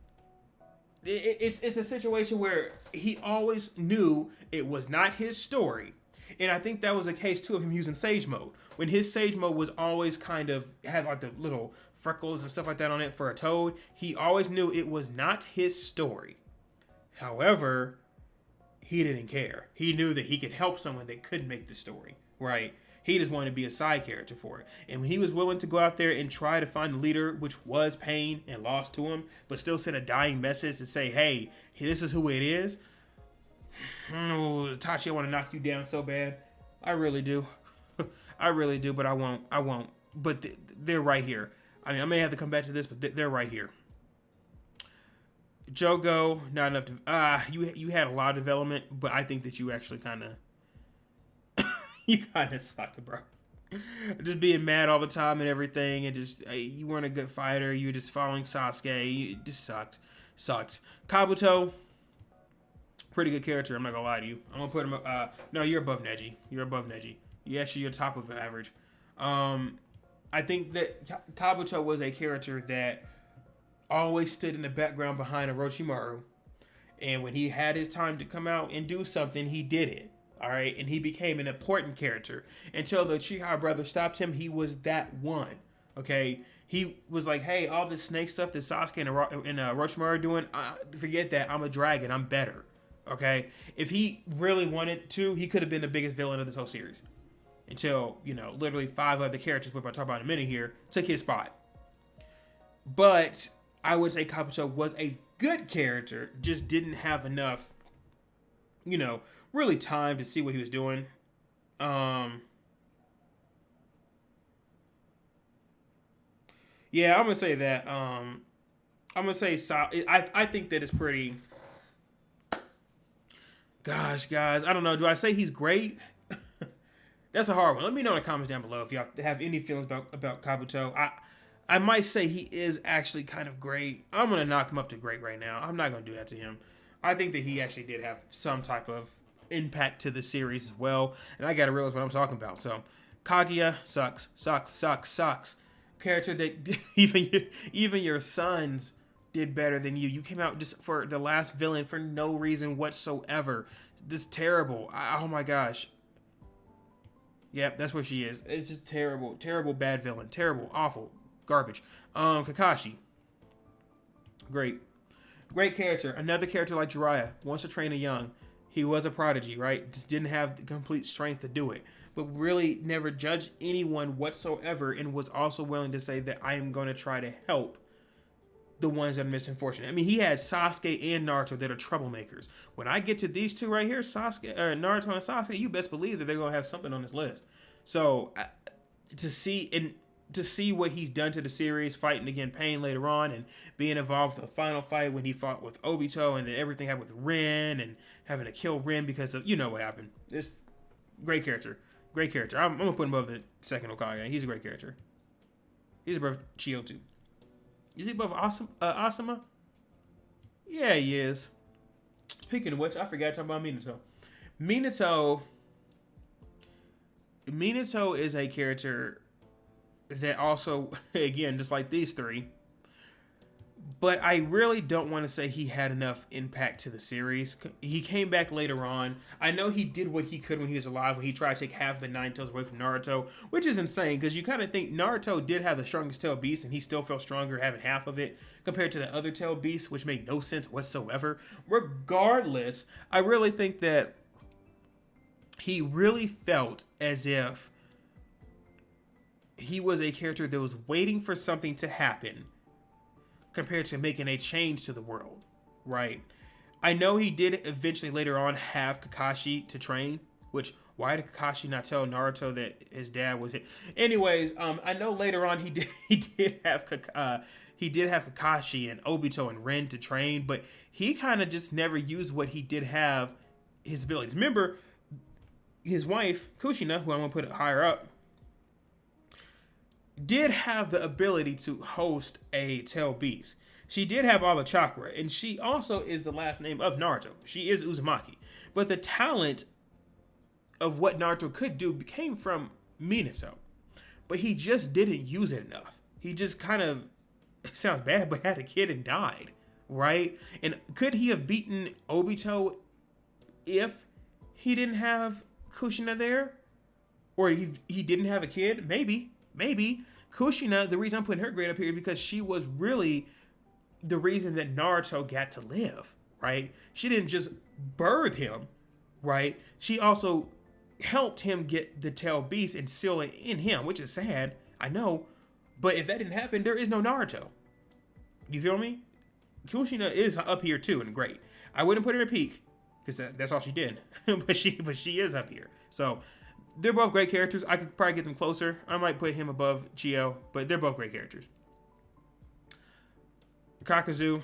Speaker 1: It's a situation where he always knew it was not his story. And I think that was a case, too, of him using Sage Mode. When his Sage Mode was always kind of, had like the little freckles and stuff like that on it for a toad, he always knew it was not his story. However, he didn't care. He knew that he could help someone that couldn't make the story, right? He just wanted to be a side character for it. And when he was willing to go out there and try to find the leader, which was Pain, and lost to him, but still sent a dying message to say, hey, this is who it is. Itachi, I want to knock you down so bad. I really do. I really do, but I won't. But they're right here. I mean, I may have to come back to this, but they're right here. Jogo, not enough to... you had a lot of development, but I think that you actually kind of... you kind of sucked, bro. Just being mad all the time and everything, and just... you weren't a good fighter. You were just following Sasuke. You just sucked. Kabuto, pretty good character. I'm not going to lie to you. I'm going to put him... no, you're above Neji. You're top of average. I think that Kabuto was a character that always stood in the background behind Orochimaru. And when he had his time to come out and do something, he did it. All right. And he became an important character. Until the Uchiha brother stopped him, he was that one. Okay. He was like, hey, all this snake stuff that Sasuke and Orochimaru are doing, forget that. I'm a dragon. I'm better. Okay. If he really wanted to, he could have been the biggest villain of this whole series. Until, literally 5 other characters, which I'll talk about in a minute here, took his spot. But I would say Kabuto was a good character, just didn't have enough, really time to see what he was doing. Yeah, I'm gonna say that. I'm gonna say I think that it's pretty. Gosh, guys, I don't know. Do I say he's great? That's a hard one. Let me know in the comments down below if y'all have any feelings about Kabuto. I might say he is actually kind of great. I'm going to knock him up to great right now. I'm not going to do that to him. I think that he actually did have some type of impact to the series as well. And I got to realize what I'm talking about. So, Kage sucks. Character that even your sons did better than you. You came out just for the last villain for no reason whatsoever. This terrible. Oh my gosh. Yep, that's what she is. It's just terrible bad villain. Terrible, awful, garbage. Kakashi. Great character. Another character like Jiraiya. Wants to train a young. He was a prodigy, right? Just didn't have the complete strength to do it. But really never judged anyone whatsoever and was also willing to say that I am going to try to help the ones that are misfortunate. I mean, he had Sasuke and Naruto that are troublemakers. When I get to these two right here, Naruto and Sasuke, you best believe that they're gonna have something on this list. So to see what he's done to the series, fighting against Pain later on, and being involved in the final fight when he fought with Obito, and then everything happened with Rin, and having to kill Rin because of what happened. This great character, great character. I'm gonna put him above the second Hokage. He's a great character. He's above Chio too. Is he above Asuma? Yeah, he is. Speaking of which, I forgot to talk about Minato. Minato is a character that also, again, just like these three, but I really don't want to say he had enough impact to the series. He came back later on. I know he did what he could when he was alive, when he tried to take half the nine tails away from Naruto, which is insane because you kind of think Naruto did have the strongest tail beast and he still felt stronger having half of it compared to the other tail beasts, which made no sense whatsoever. Regardless, I really think that he really felt as if he was a character that was waiting for something to happen compared to making a change to the world, right? I know he did eventually later on have Kakashi to train, which why did Kakashi not tell Naruto that his dad was it? Anyways, I know later on he did have Kakashi and Obito and Rin to train, but he kind of just never used what he did have his abilities. Remember, his wife Kushina, who I'm gonna put higher up, did have the ability to host a tail beast. She did have all the chakra, and she also is the last name of Naruto. She is Uzumaki. But the talent of what Naruto could do came from Minato. But he just didn't use it enough. He just kind of, it sounds bad, but had a kid and died, right? And could he have beaten Obito if he didn't have Kushina there? Or he didn't have a kid? Maybe. Kushina, the reason I'm putting her grade up here is because she was really the reason that Naruto got to live, right? She didn't just birth him, right? She also helped him get the tail beast and seal it in him, which is sad, I know. But if that didn't happen, there is no Naruto. You feel me? Kushina is up here too and great. I wouldn't put her in peak because that's all she did, but she is up here. So they're both great characters. I could probably get them closer. I might put him above Chio, but they're both great characters. Kakazu,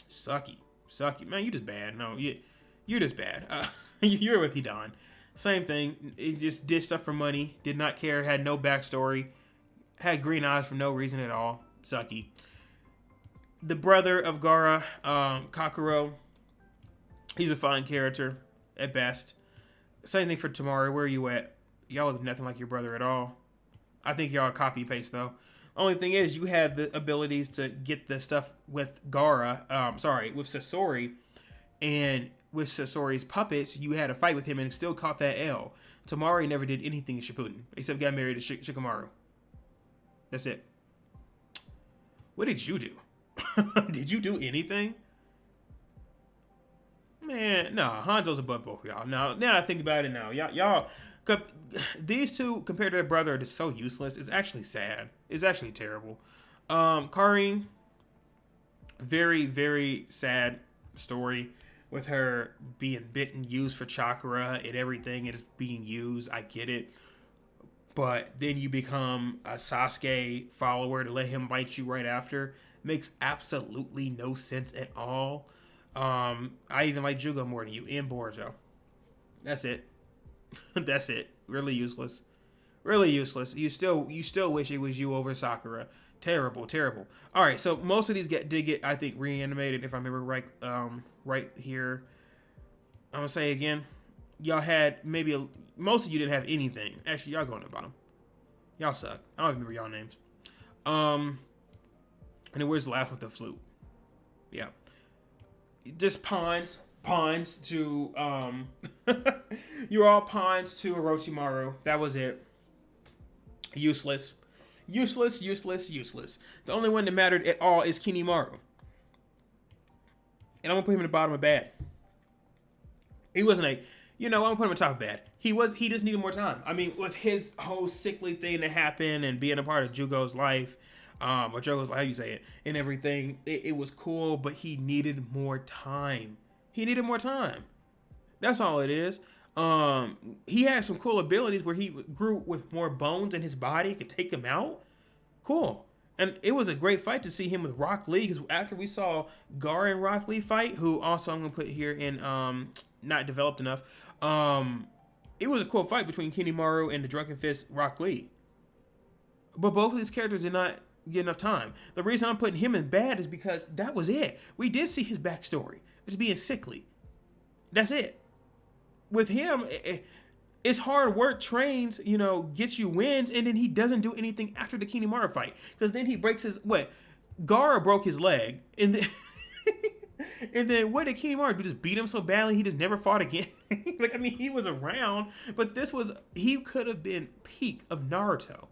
Speaker 1: sucky. Man, you just bad. No, you're just bad. You're with Hidan. Same thing. He just did stuff for money. Did not care. Had no backstory. Had green eyes for no reason at all. Sucky. The brother of Gaara, Kakuro. He's a fine character at best. Same thing for Tamari. Where are you at? Y'all look nothing like your brother at all. I think y'all copy paste though. Only thing is, you had the abilities to get the stuff with with Sasori, and with Sasori's puppets, you had a fight with him and still caught that L. Tamari never did anything in Shippuden except got married to Shikamaru. That's it. What did you do? Did you do anything? Man, no, Hanzo's above both of y'all. Now I think about it now. Y'all, these two compared to their brother are just so useless. It's actually sad. It's actually terrible. Karin, very, very sad story with her being bitten, used for chakra and everything. It is being used. I get it. But then you become a Sasuke follower to let him bite you right after. Makes absolutely no sense at all. I even like Jugo more than you and Boruto. That's it. That's it. Really useless. Really useless. You still wish it was you over Sakura. Terrible. All right, so most of these did get I think reanimated if I remember right. Right here, I'm gonna say again, y'all had most of you didn't have anything. Actually, y'all going to the bottom. Y'all suck. I don't remember y'all names. And then where's the last with the flute? Yeah. Just pawns to you're all pawns to Orochimaru. That was it. Useless. The only one that mattered at all is Kinimaru. And I'm gonna put him in the bottom of bad. He wasn't I'm gonna put him on top of bad. He just needed more time. I mean, with his whole sickly thing that happened and being a part of Jugo's life, or Jogo's, how you say it, and everything. It was cool, but he needed more time. He needed more time. That's all it is. He had some cool abilities where he grew with more bones in his body, could take him out. Cool. And it was a great fight to see him with Rock Lee, because after we saw Gar and Rock Lee fight, who also I'm gonna put here in not developed enough. It was a cool fight between Kinimaru and the Drunken Fist Rock Lee. But both of these characters did not get enough time. The reason I'm putting him in bad is because that was it. We did see his backstory, just being sickly. That's it. With him, it's hard work, trains, gets you wins, and then he doesn't do anything after the Kinimaru fight. Because then he breaks his, Gara broke his leg, and then, and then what did Kinimaru do? Just beat him so badly he just never fought again? He was around, but he could have been peak of Naruto.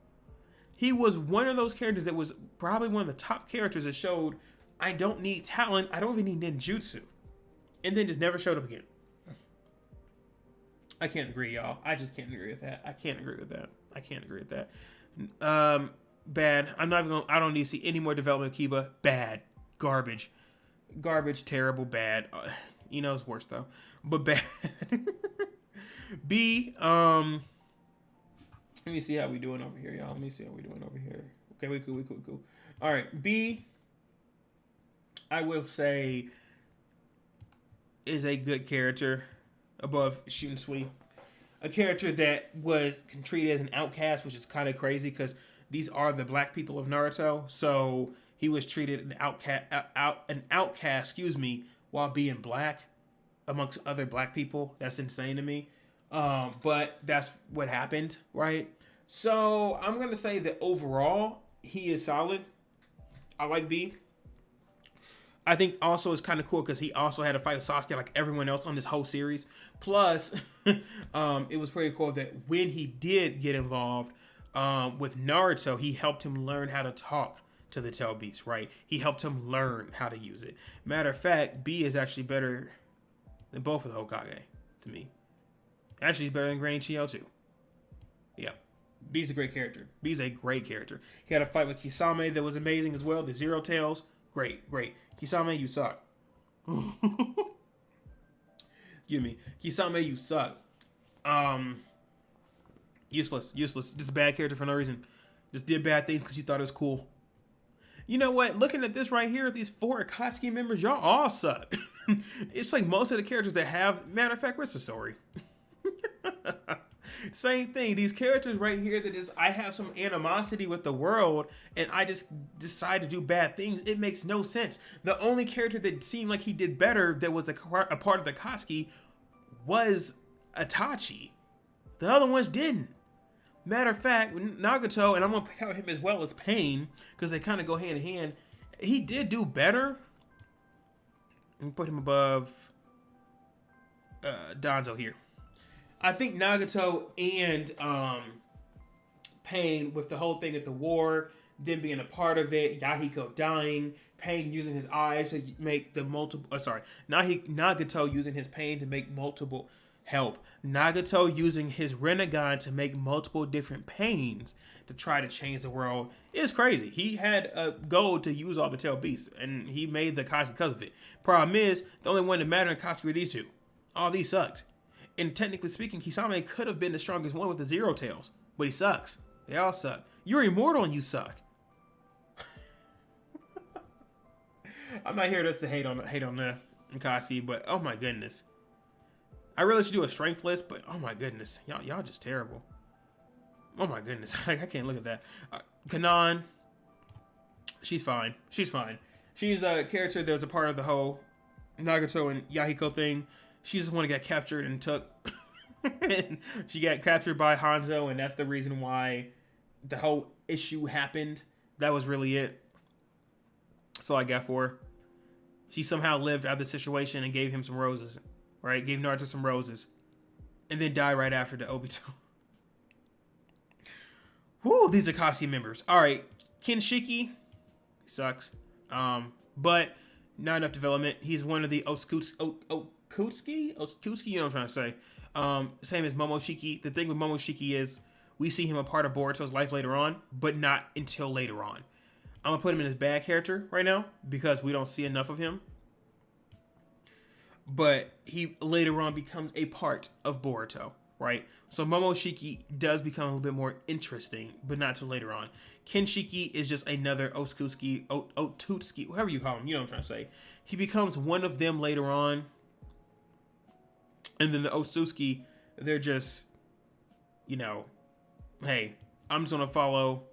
Speaker 1: He was one of those characters that was probably one of the top characters that showed, I don't need talent, I don't even need ninjutsu. And then just never showed up again. I can't agree, y'all. I just can't agree with that. I can't agree with that. Bad. I don't need to see any more development of Kiba. Bad. Garbage. Terrible, bad. It's worse though. But bad. B, let me see how we doing over here, y'all. Okay, we cool. All right, B, I will say, is a good character above Shunsui. A character that was treated as an outcast, which is kind of crazy because these are the black people of Naruto. So he was treated an outcast, while being black amongst other black people. That's insane to me. But that's what happened, right? So I'm going to say that overall, he is solid. I like B. I think also it's kind of cool because he also had a fight with Sasuke like everyone else on this whole series. Plus, it was pretty cool that when he did get involved with Naruto, he helped him learn how to talk to the Tail Beast, right? He helped him learn how to use it. Matter of fact, B is actually better than both of the Hokage, to me. Actually, he's better than Granny Chiyo, too. Yeah. B's a great character. He had a fight with Kisame that was amazing as well. The Zero Tails. Great. Kisame, you suck. Excuse me. Kisame, you suck. Useless. Just a bad character for no reason. Just did bad things because you thought it was cool. You know what? Looking at this right here, these 4 Akatsuki members, y'all all suck. It's like most of the characters that have... Matter of fact, where's the story? Same thing. These characters right here that is, I have some animosity with the world and I just decide to do bad things. It makes no sense. The only character that seemed like he did better that was a part of the Akatsuki was Itachi. The other ones didn't. Matter of fact, Nagato, and I'm going to count him as well as Pain because they kind of go hand in hand. He did do better. Let me put him above Danzo here. I think Nagato and Pain, with the whole thing at the war, them being a part of it, Yahiko dying, Pain using his eyes to make the multiple... Nagato using his pain to make multiple... Nagato using his Rinnegan to make multiple different pains to try to change the world is crazy. He had a goal to use all the Tail Beasts, and he made the Akatsuki because of it. Problem is, the only one that mattered in Akatsuki were these 2. All these sucked. And technically speaking, Kisame could have been the strongest one with the Zero Tails, but he sucks. They all suck. You're immortal and you suck. I'm not here just to hate on the Akatsuki, but oh my goodness. I really should do a strength list, but oh my goodness, y'all just terrible. Oh my goodness, I can't look at that. Kanan, she's fine. She's a character that was a part of the whole Nagato and Yahiko thing. She's the one that got captured and took. And she got captured by Hanzo, and that's the reason why the whole issue happened. That was really it. That's all I got for her. She somehow lived out of the situation and gave him some roses. Right? Gave Naruto some roses. And then died right after the Obito. Whoo, these Akatsuki members. Alright, Kinshiki sucks. But not enough development. He's one of the Okutsuki, you know what I'm trying to say. Same as Momoshiki. The thing with Momoshiki is we see him a part of Boruto's life later on, but not until later on. I'm gonna put him in his bad character right now because we don't see enough of him. But he later on becomes a part of Boruto, right? So Momoshiki does become a little bit more interesting, but not till later on. Kenshiki is just another Otutsuki, whatever you call him. You know what I'm trying to say. He becomes one of them later on. And then the Otsutsuki, they're just, hey, I'm just going to follow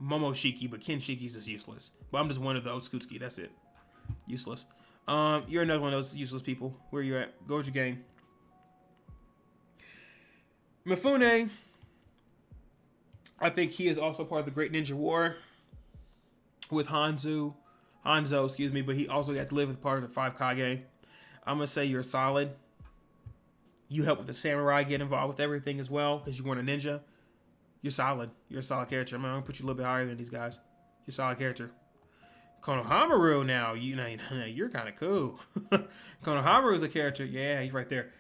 Speaker 1: Momoshiki, but Kenshiki's is useless. But I'm just one of the Otsutsuki. That's it. Useless. You're another one of those useless people. Where you at? Go with your game. Mifune, I think he is also part of the Great Ninja War with Hanzo, but he also got to live as part of the 5 Kage. I'm going to say you're solid. You help with the samurai, get involved with everything as well, because you weren't a ninja. You're solid. You're a solid character. I'm going to put you a little bit higher than these guys. You're a solid character. Konohamaru now, you're kind of cool. Konohamaru is a character. Yeah, he's right there.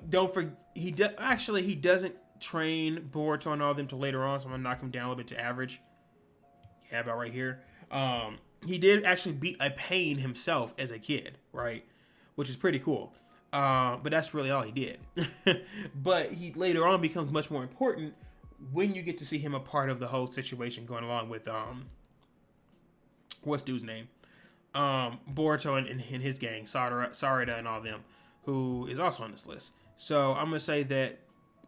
Speaker 1: Don't forget, he doesn't train Boruto and all them till later on, so I'm going to knock him down a little bit to average. Yeah, about right here. He did actually beat a pain himself as a kid, right? Which is pretty cool. But that's really all he did. But he later on becomes much more important when you get to see him a part of the whole situation going along with what's dude's name? Boruto and his gang, Sarada and all them, who is also on this list. So I'm gonna say that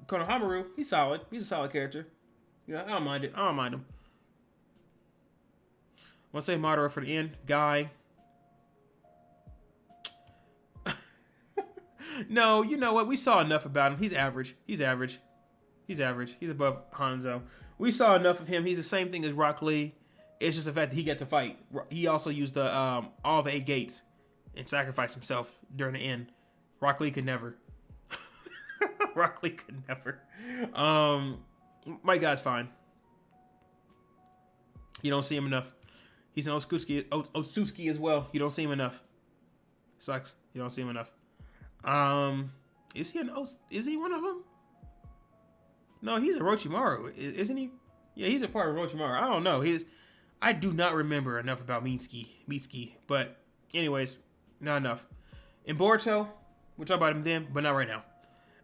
Speaker 1: Konohamaru, he's solid. He's a solid character. I don't mind it. I don't mind him. I want to say Madara for the end. Guy. No, you know what? We saw enough about him. He's average. He's above Hanzo. We saw enough of him. He's the same thing as Rock Lee. It's just the fact that he got to fight. He also used the all the 8 gates and sacrificed himself during the end. Rock Lee could never. Rock Lee could never. My guy's fine. You don't see him enough. He's an Otsutsuki as well. You don't see him enough. Sucks. You don't see him enough. Is he one of them? No, he's a Orochimaru, isn't he? Yeah, he's a part of Orochimaru. I don't know. I do not remember enough about Mitsuki, but anyways, not enough. In Boruto, we'll talk about him then, but not right now.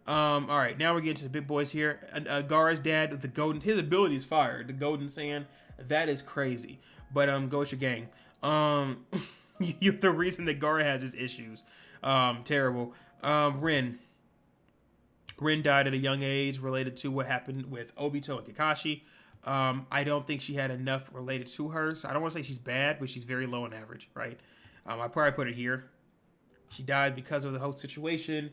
Speaker 1: All right, now we're getting to the big boys here. Gaara's dad, his ability is fire. The Golden Sand, that is crazy. But go with your gang. You're the reason that Gaara has his issues. Terrible. Rin died at a young age related to what happened with Obito and Kakashi. I don't think she had enough related to her, so I don't want to say she's bad, but she's very low on average, right? I probably put it here. She died because of the whole situation.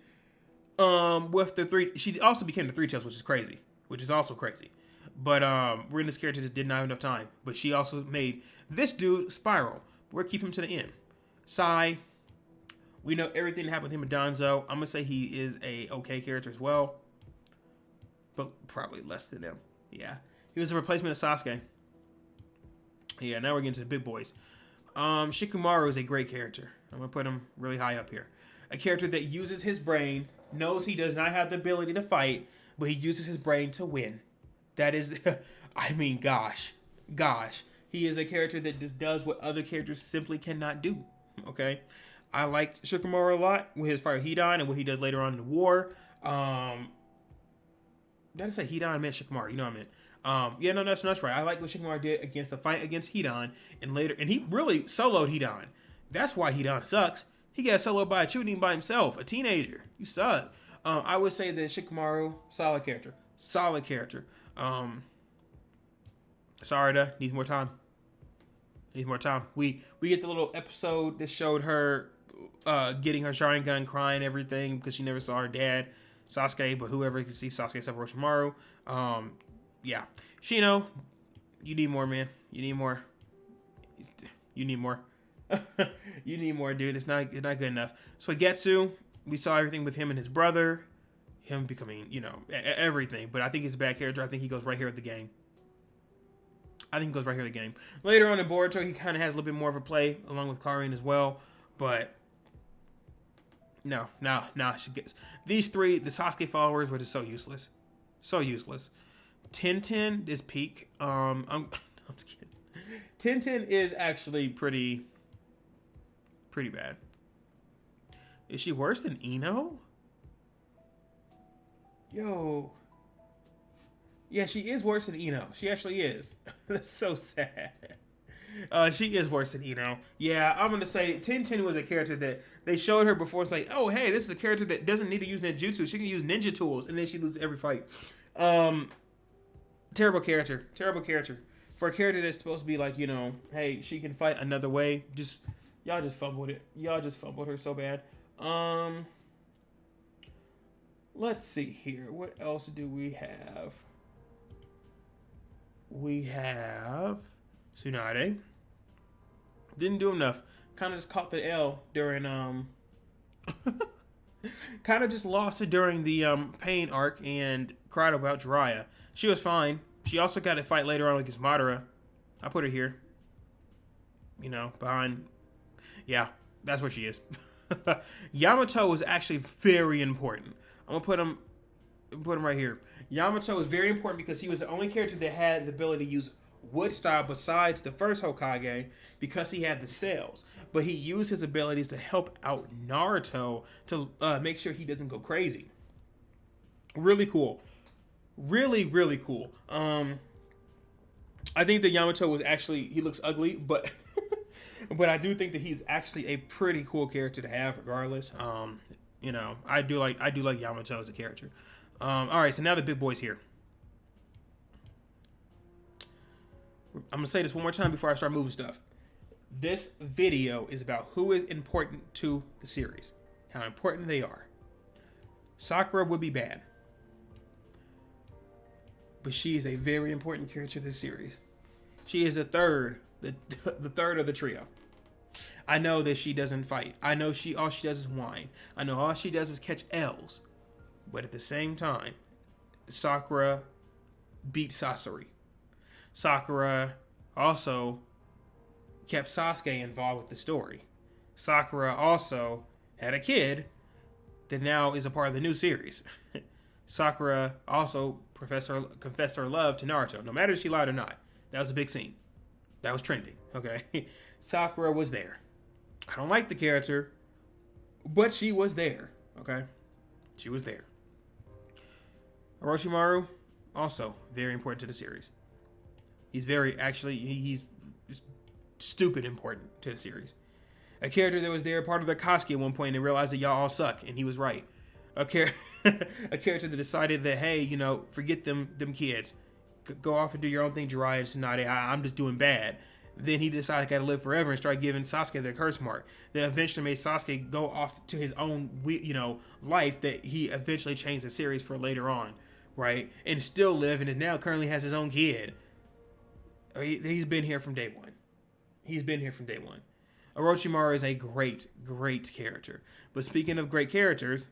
Speaker 1: With the 3, she also became the 3 Tails, which is also crazy. But Rin's character just did not have enough time. But she also made this dude spiral. We'll keep him to the end. Sai, we know everything that happened with him and Danzo. I'm gonna say he is a okay character as well, but probably less than him. Yeah, he was a replacement of Sasuke. Yeah, now we're getting to the big boys. Shikamaru is a great character. I'm gonna put him really high up here. A character that uses his brain, knows he does not have the ability to fight, but he uses his brain to win. That is, I mean, gosh. He is a character that just does what other characters simply cannot do. Okay? I like Shikamaru a lot with his Fire Hidan and what he does later on in the war. Did I say Hidan? I meant Shikamaru. You know what I meant. Yeah, no, that's right. I like what Shikamaru did against the fight against Hidan and he really soloed Hidan. That's why Hidan sucks. He got soloed by a Chunin by himself, a teenager. You suck. I would say that Shikamaru, solid character. Sarada needs more time. We get the little episode that showed her getting her Sharingan, crying, everything because she never saw her dad, Sasuke. But whoever can see Sasuke except Orochimaru. Yeah, Shino, you need more, man. You need more. You need more, dude. It's not good enough. So Getsu, we saw everything with him and his brother, him becoming, everything. But I think he's a bad character. I think he goes right here with the game. Later on in Boruto, he kind of has a little bit more of a play along with Karin as well. But no. She gets these 3. The Sasuke followers were just so useless. Tenten is peak. I'm just kidding. Tenten is actually pretty bad. Is she worse than Ino? Yo. Yeah, she is worse than Ino. She actually is. That's so sad. She is worse than Ino. Yeah, I'm gonna say Tenten was a character that they showed her before. It's like, oh hey, this is a character that doesn't need to use ninjutsu. She can use ninja tools, and then she loses every fight. Terrible character. Terrible character. For a character that's supposed to be like, you know, hey, she can fight another way. Just y'all just fumbled it. Y'all just fumbled her so bad. Let's see here. What else do we have? We have Tsunade. Didn't do enough. Kind of just caught the L during kind of just lost it during the pain arc and cried about Jiraiya. She was fine. She also got a fight later on against Madara. I put her here. You know, behind. Yeah, that's where she is. Yamato was actually very important. I'm gonna put him right here. Yamato was very important because he was the only character that had the ability to use wood style besides the first Hokage because he had the cells. But he used his abilities to help out Naruto to make sure he doesn't go crazy. Really cool. Really, really cool. I think that Yamato was actually, he looks ugly, but but I do think that he's actually a pretty cool character to have regardless. You know, I do like Yamato as a character. All right, so now the big boy's here. I'm gonna say this one more time before I start moving stuff. This video is about who is important to the series, how important they are. Sakura would be bad, but she is a very important character to this series. She is the third of the trio. I know that she doesn't fight. I know all she does is whine. I know all she does is catch L's. But at the same time, Sakura beat Sasori. Sakura also kept Sasuke involved with the story. Sakura also had a kid that now is a part of the new series. Sakura also confessed her love to Naruto, no matter if she lied or not. That was a big scene. That was trending, okay? Sakura was there. I don't like the character, but she was there, okay? She was there. Orochimaru, also very important to the series. He's stupid important to the series. A character that was there, part of the Akatsuki at one point, and realized that y'all all suck, and he was right. A character that decided that, hey, you know, forget them kids. Go off and do your own thing, Jiraiya and Tsunade. I'm just doing bad. Then he decided I gotta live forever and start giving Sasuke the curse mark. That eventually made Sasuke go off to his own, you know, life that he eventually changed the series for later on, right? And still live and now currently has his own kid. He's been here from day one. He's been here from day one. Orochimaru is a great, great character. But speaking of great characters,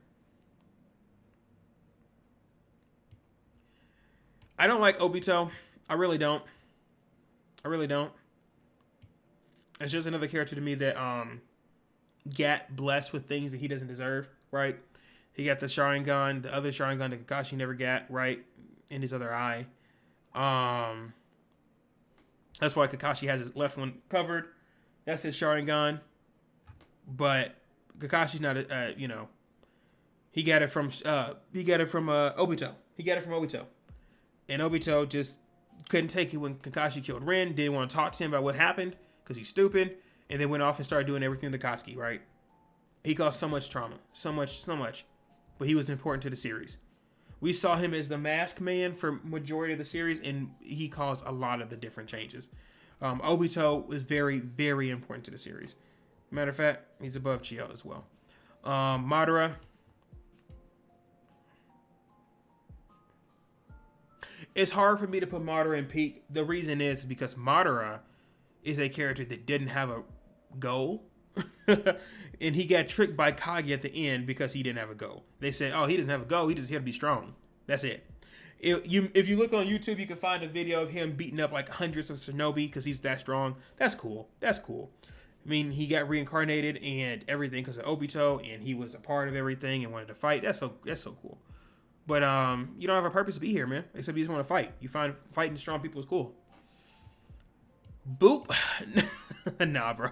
Speaker 1: I don't like Obito. I really don't. It's just another character to me that got blessed with things that he doesn't deserve, right? He got the Sharingan, the other Sharingan that Kakashi never got, right? In his other eye. That's why Kakashi has his left one covered. That's his Sharingan. But Kakashi's not you know, he got it from Obito. He got it from Obito. And Obito just couldn't take it when Kakashi killed Rin. Didn't want to talk to him about what happened because he's stupid. And then went off and started doing everything with Akatsuki, right? He caused so much trauma. So much. But he was important to the series. We saw him as the masked man for majority of the series, and he caused a lot of the different changes. Obito was very, very important to the series. Matter of fact, he's above Chio as well. Madara. It's hard for me to put Madara in peak. The reason is because Madara is a character that didn't have a goal. And he got tricked by Kage at the end because he didn't have a goal. They said, oh, he doesn't have a goal. He just here to be strong. That's it. If you look on YouTube, you can find a video of him beating up like hundreds of shinobi because he's that strong. That's cool. I mean, he got reincarnated and everything because of Obito, and he was a part of everything and wanted to fight. That's so cool. But you don't have a purpose to be here, man. Except you just want to fight. You find fighting strong people is cool. Boop. Nah, bro.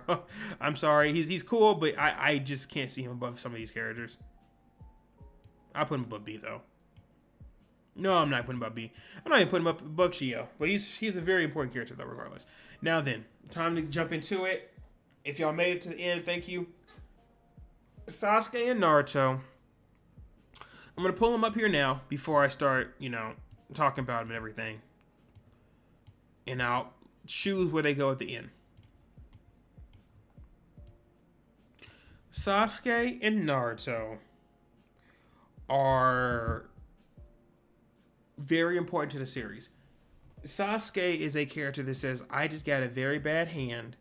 Speaker 1: I'm sorry. He's cool, but I just can't see him above some of these characters. I'll put him above B though. No, I'm not putting him above B. I'm not even putting him up above Chio, but he's a very important character though, regardless. Now then, time to jump into it. If y'all made it to the end, thank you. Sasuke and Naruto. I'm gonna pull them up here now before I start, talking about them and everything. And I'll choose where they go at the end. Sasuke and Naruto are very important to the series. Sasuke is a character that says, I just got a very bad hand.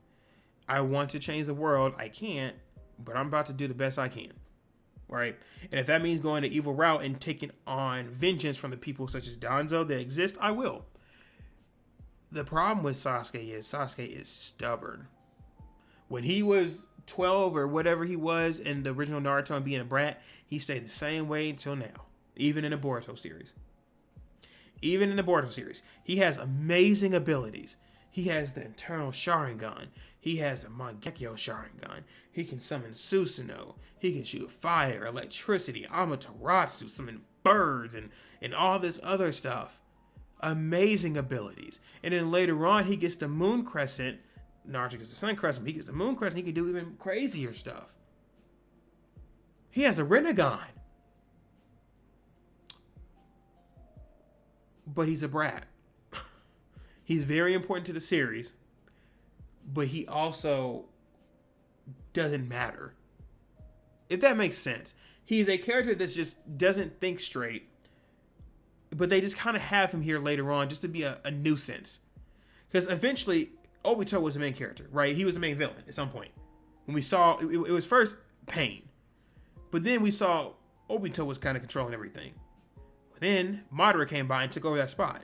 Speaker 1: I want to change the world. I can't, but I'm about to do the best I can. Right? And if that means going the evil route and taking on vengeance from the people such as Danzo that exist, I will. The problem with Sasuke is stubborn. When he was 12 or whatever he was in the original Naruto and being a brat, he stayed the same way until now. Even in the Boruto series. He has amazing abilities. He has the internal Sharingan. He has the Mangekyo Sharingan. He can summon Susanoo. He can shoot fire, electricity, Amaterasu, summon birds, and all this other stuff. Amazing abilities. And then later on, he gets the Moon Crescent. Naruto gets the Sun Crescent. He gets the Moon Crescent. He can do even crazier stuff. He has a Rinnegan. But he's a brat. He's very important to the series. But he also doesn't matter. If that makes sense. He's a character that just doesn't think straight. But they just kind of have him here later on just to be a nuisance. Because eventually, Obito was the main character, right? He was the main villain at some point. When we saw, it was first Pain. But then we saw Obito was kind of controlling everything. Then Madara came by and took over that spot.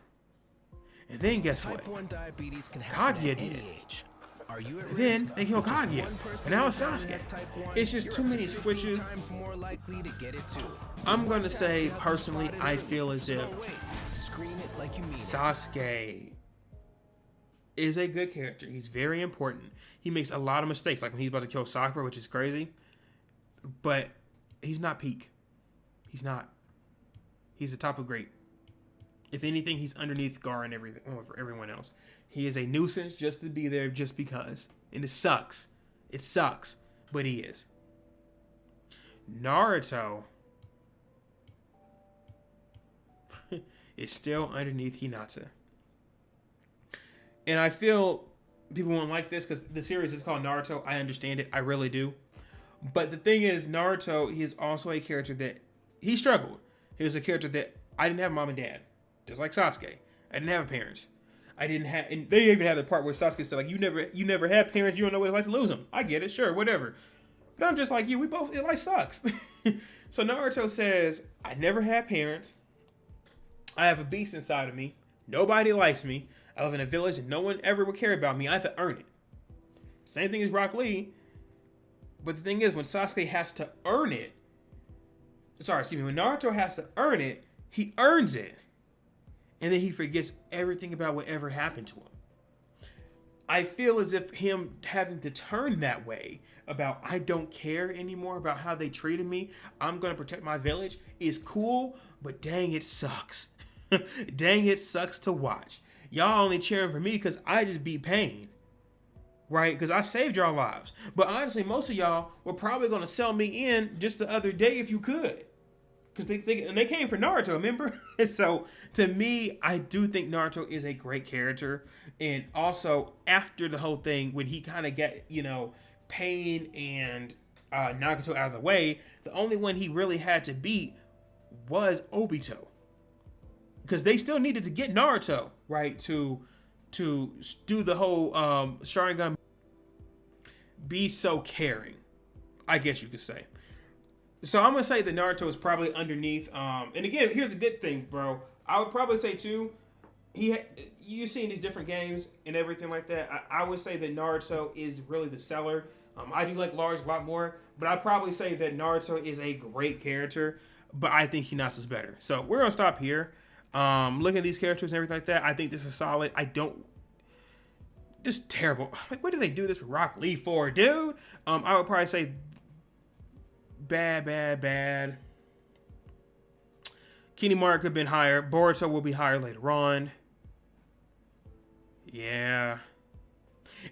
Speaker 1: And then guess what? Kage did it. And then they killed Kage. And now it's Sasuke. It's just too many switches. I'm going to say, personally, I feel as if Sasuke is a good character. He's very important. He makes a lot of mistakes, like when he's about to kill Sakura, which is crazy. But he's not peak. He's not. He's the top of great. If anything, he's underneath Gar and everyone else. He is a nuisance just to be there just because. And it sucks. It sucks. But he is. Naruto is still underneath Hinata. And I feel people won't like this because the series is called Naruto. I understand it. I really do. But the thing is, Naruto, he is also a character that he struggled. He was a character that I didn't have mom and dad. Just like Sasuke. I didn't have parents. I didn't have, and they even have the part where Sasuke said, like, you never had parents, you don't know what it's like to lose them. I get it, sure, whatever. But I'm just like you, life sucks. So Naruto says, I never had parents. I have a beast inside of me. Nobody likes me. I live in a village and no one ever would care about me. I have to earn it. Same thing as Rock Lee. But the thing is, when Sasuke has to earn it, when Naruto has to earn it, he earns it. And then he forgets everything about whatever happened to him. I feel as if him having to turn that way about I don't care anymore about how they treated me, I'm going to protect my village, is cool, but dang, it sucks. Dang, it sucks to watch. Y'all only cheering for me because I just beat Pain. Right? Because I saved y'all lives. But honestly, most of y'all were probably going to sell me in just the other day if you could. Because they came for Naruto, remember? So, to me, I do think Naruto is a great character. And also, after the whole thing, when he kind of got, Pain and Nagato out of the way, the only one he really had to beat was Obito. Because they still needed to get Naruto, right, to do the whole Sharingan, be so caring, I guess you could say. So I'm gonna say that Naruto is probably underneath. And again, here's a good thing, bro. I would probably say too, you've seen these different games and everything like that. I would say that Naruto is really the seller. I do like Lars a lot more, but I'd probably say that Naruto is a great character, but I think Hinata's better. So we're gonna stop here. Looking at these characters and everything like that, I think this is solid. just terrible. Like, what did they do this with Rock Lee for, dude? I would probably say bad, bad, bad. Kinemura could have been higher. Boruto will be higher later on. Yeah.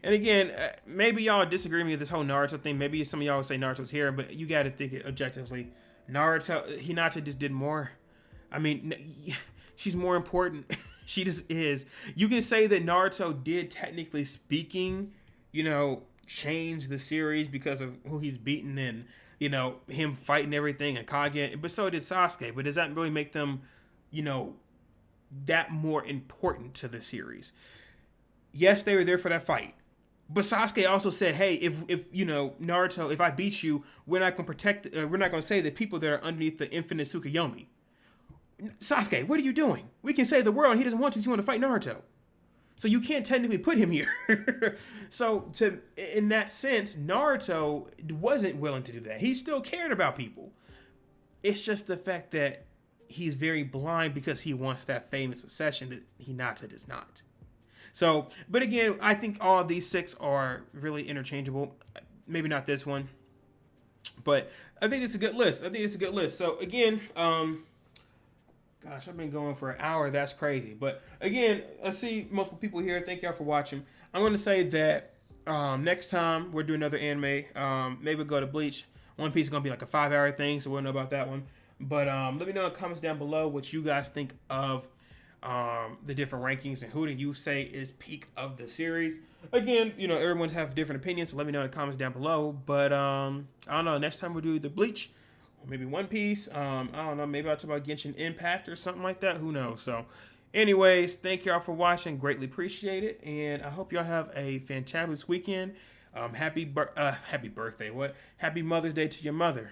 Speaker 1: And again, maybe y'all disagree with me with this whole Naruto thing. Maybe some of y'all would say Naruto's here, but you got to think it objectively. Naruto, Hinata just did more. I mean, she's more important. She just is. You can say that Naruto did, technically speaking, change the series because of who he's beaten and, him fighting everything and Kage. But so did Sasuke. But does that really make them, that more important to the series? Yes, they were there for that fight. But Sasuke also said, "Hey, if Naruto, if I beat you, we're not gonna protect. We're not gonna say the people that are underneath the infinite Tsukuyomi." Sasuke, what are you doing? We can save the world, and he doesn't want to. He wants to fight Naruto, so you can't technically put him here. So, in that sense, Naruto wasn't willing to do that. He still cared about people. It's just the fact that he's very blind because he wants that famous accession that Hinata does not. So, but again, I think all of these 6 are really interchangeable. Maybe not this one, but I think it's a good list. So again, gosh, I've been going for an hour. That's crazy. But again, I see multiple people here. Thank y'all for watching. I'm going to say that next time we'll do another anime. Maybe we'll go to Bleach. One Piece is going to be like a 5-hour thing, so we'll know about that one. But let me know in the comments down below what you guys think of the different rankings and who do you say is peak of the series. Again, everyone have different opinions, so let me know in the comments down below. But I don't know, next time we'll do the Bleach or maybe One Piece. I don't know, maybe I'll talk about Genshin Impact or something like that. Who knows? So anyways, thank y'all for watching. Greatly appreciate it, and I hope y'all have a fantabulous weekend. Happy birthday. What? Happy Mother's Day to your mother.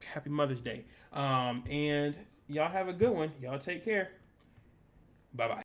Speaker 1: Happy Mother's Day. And y'all have a good one. Y'all take care. Bye-bye.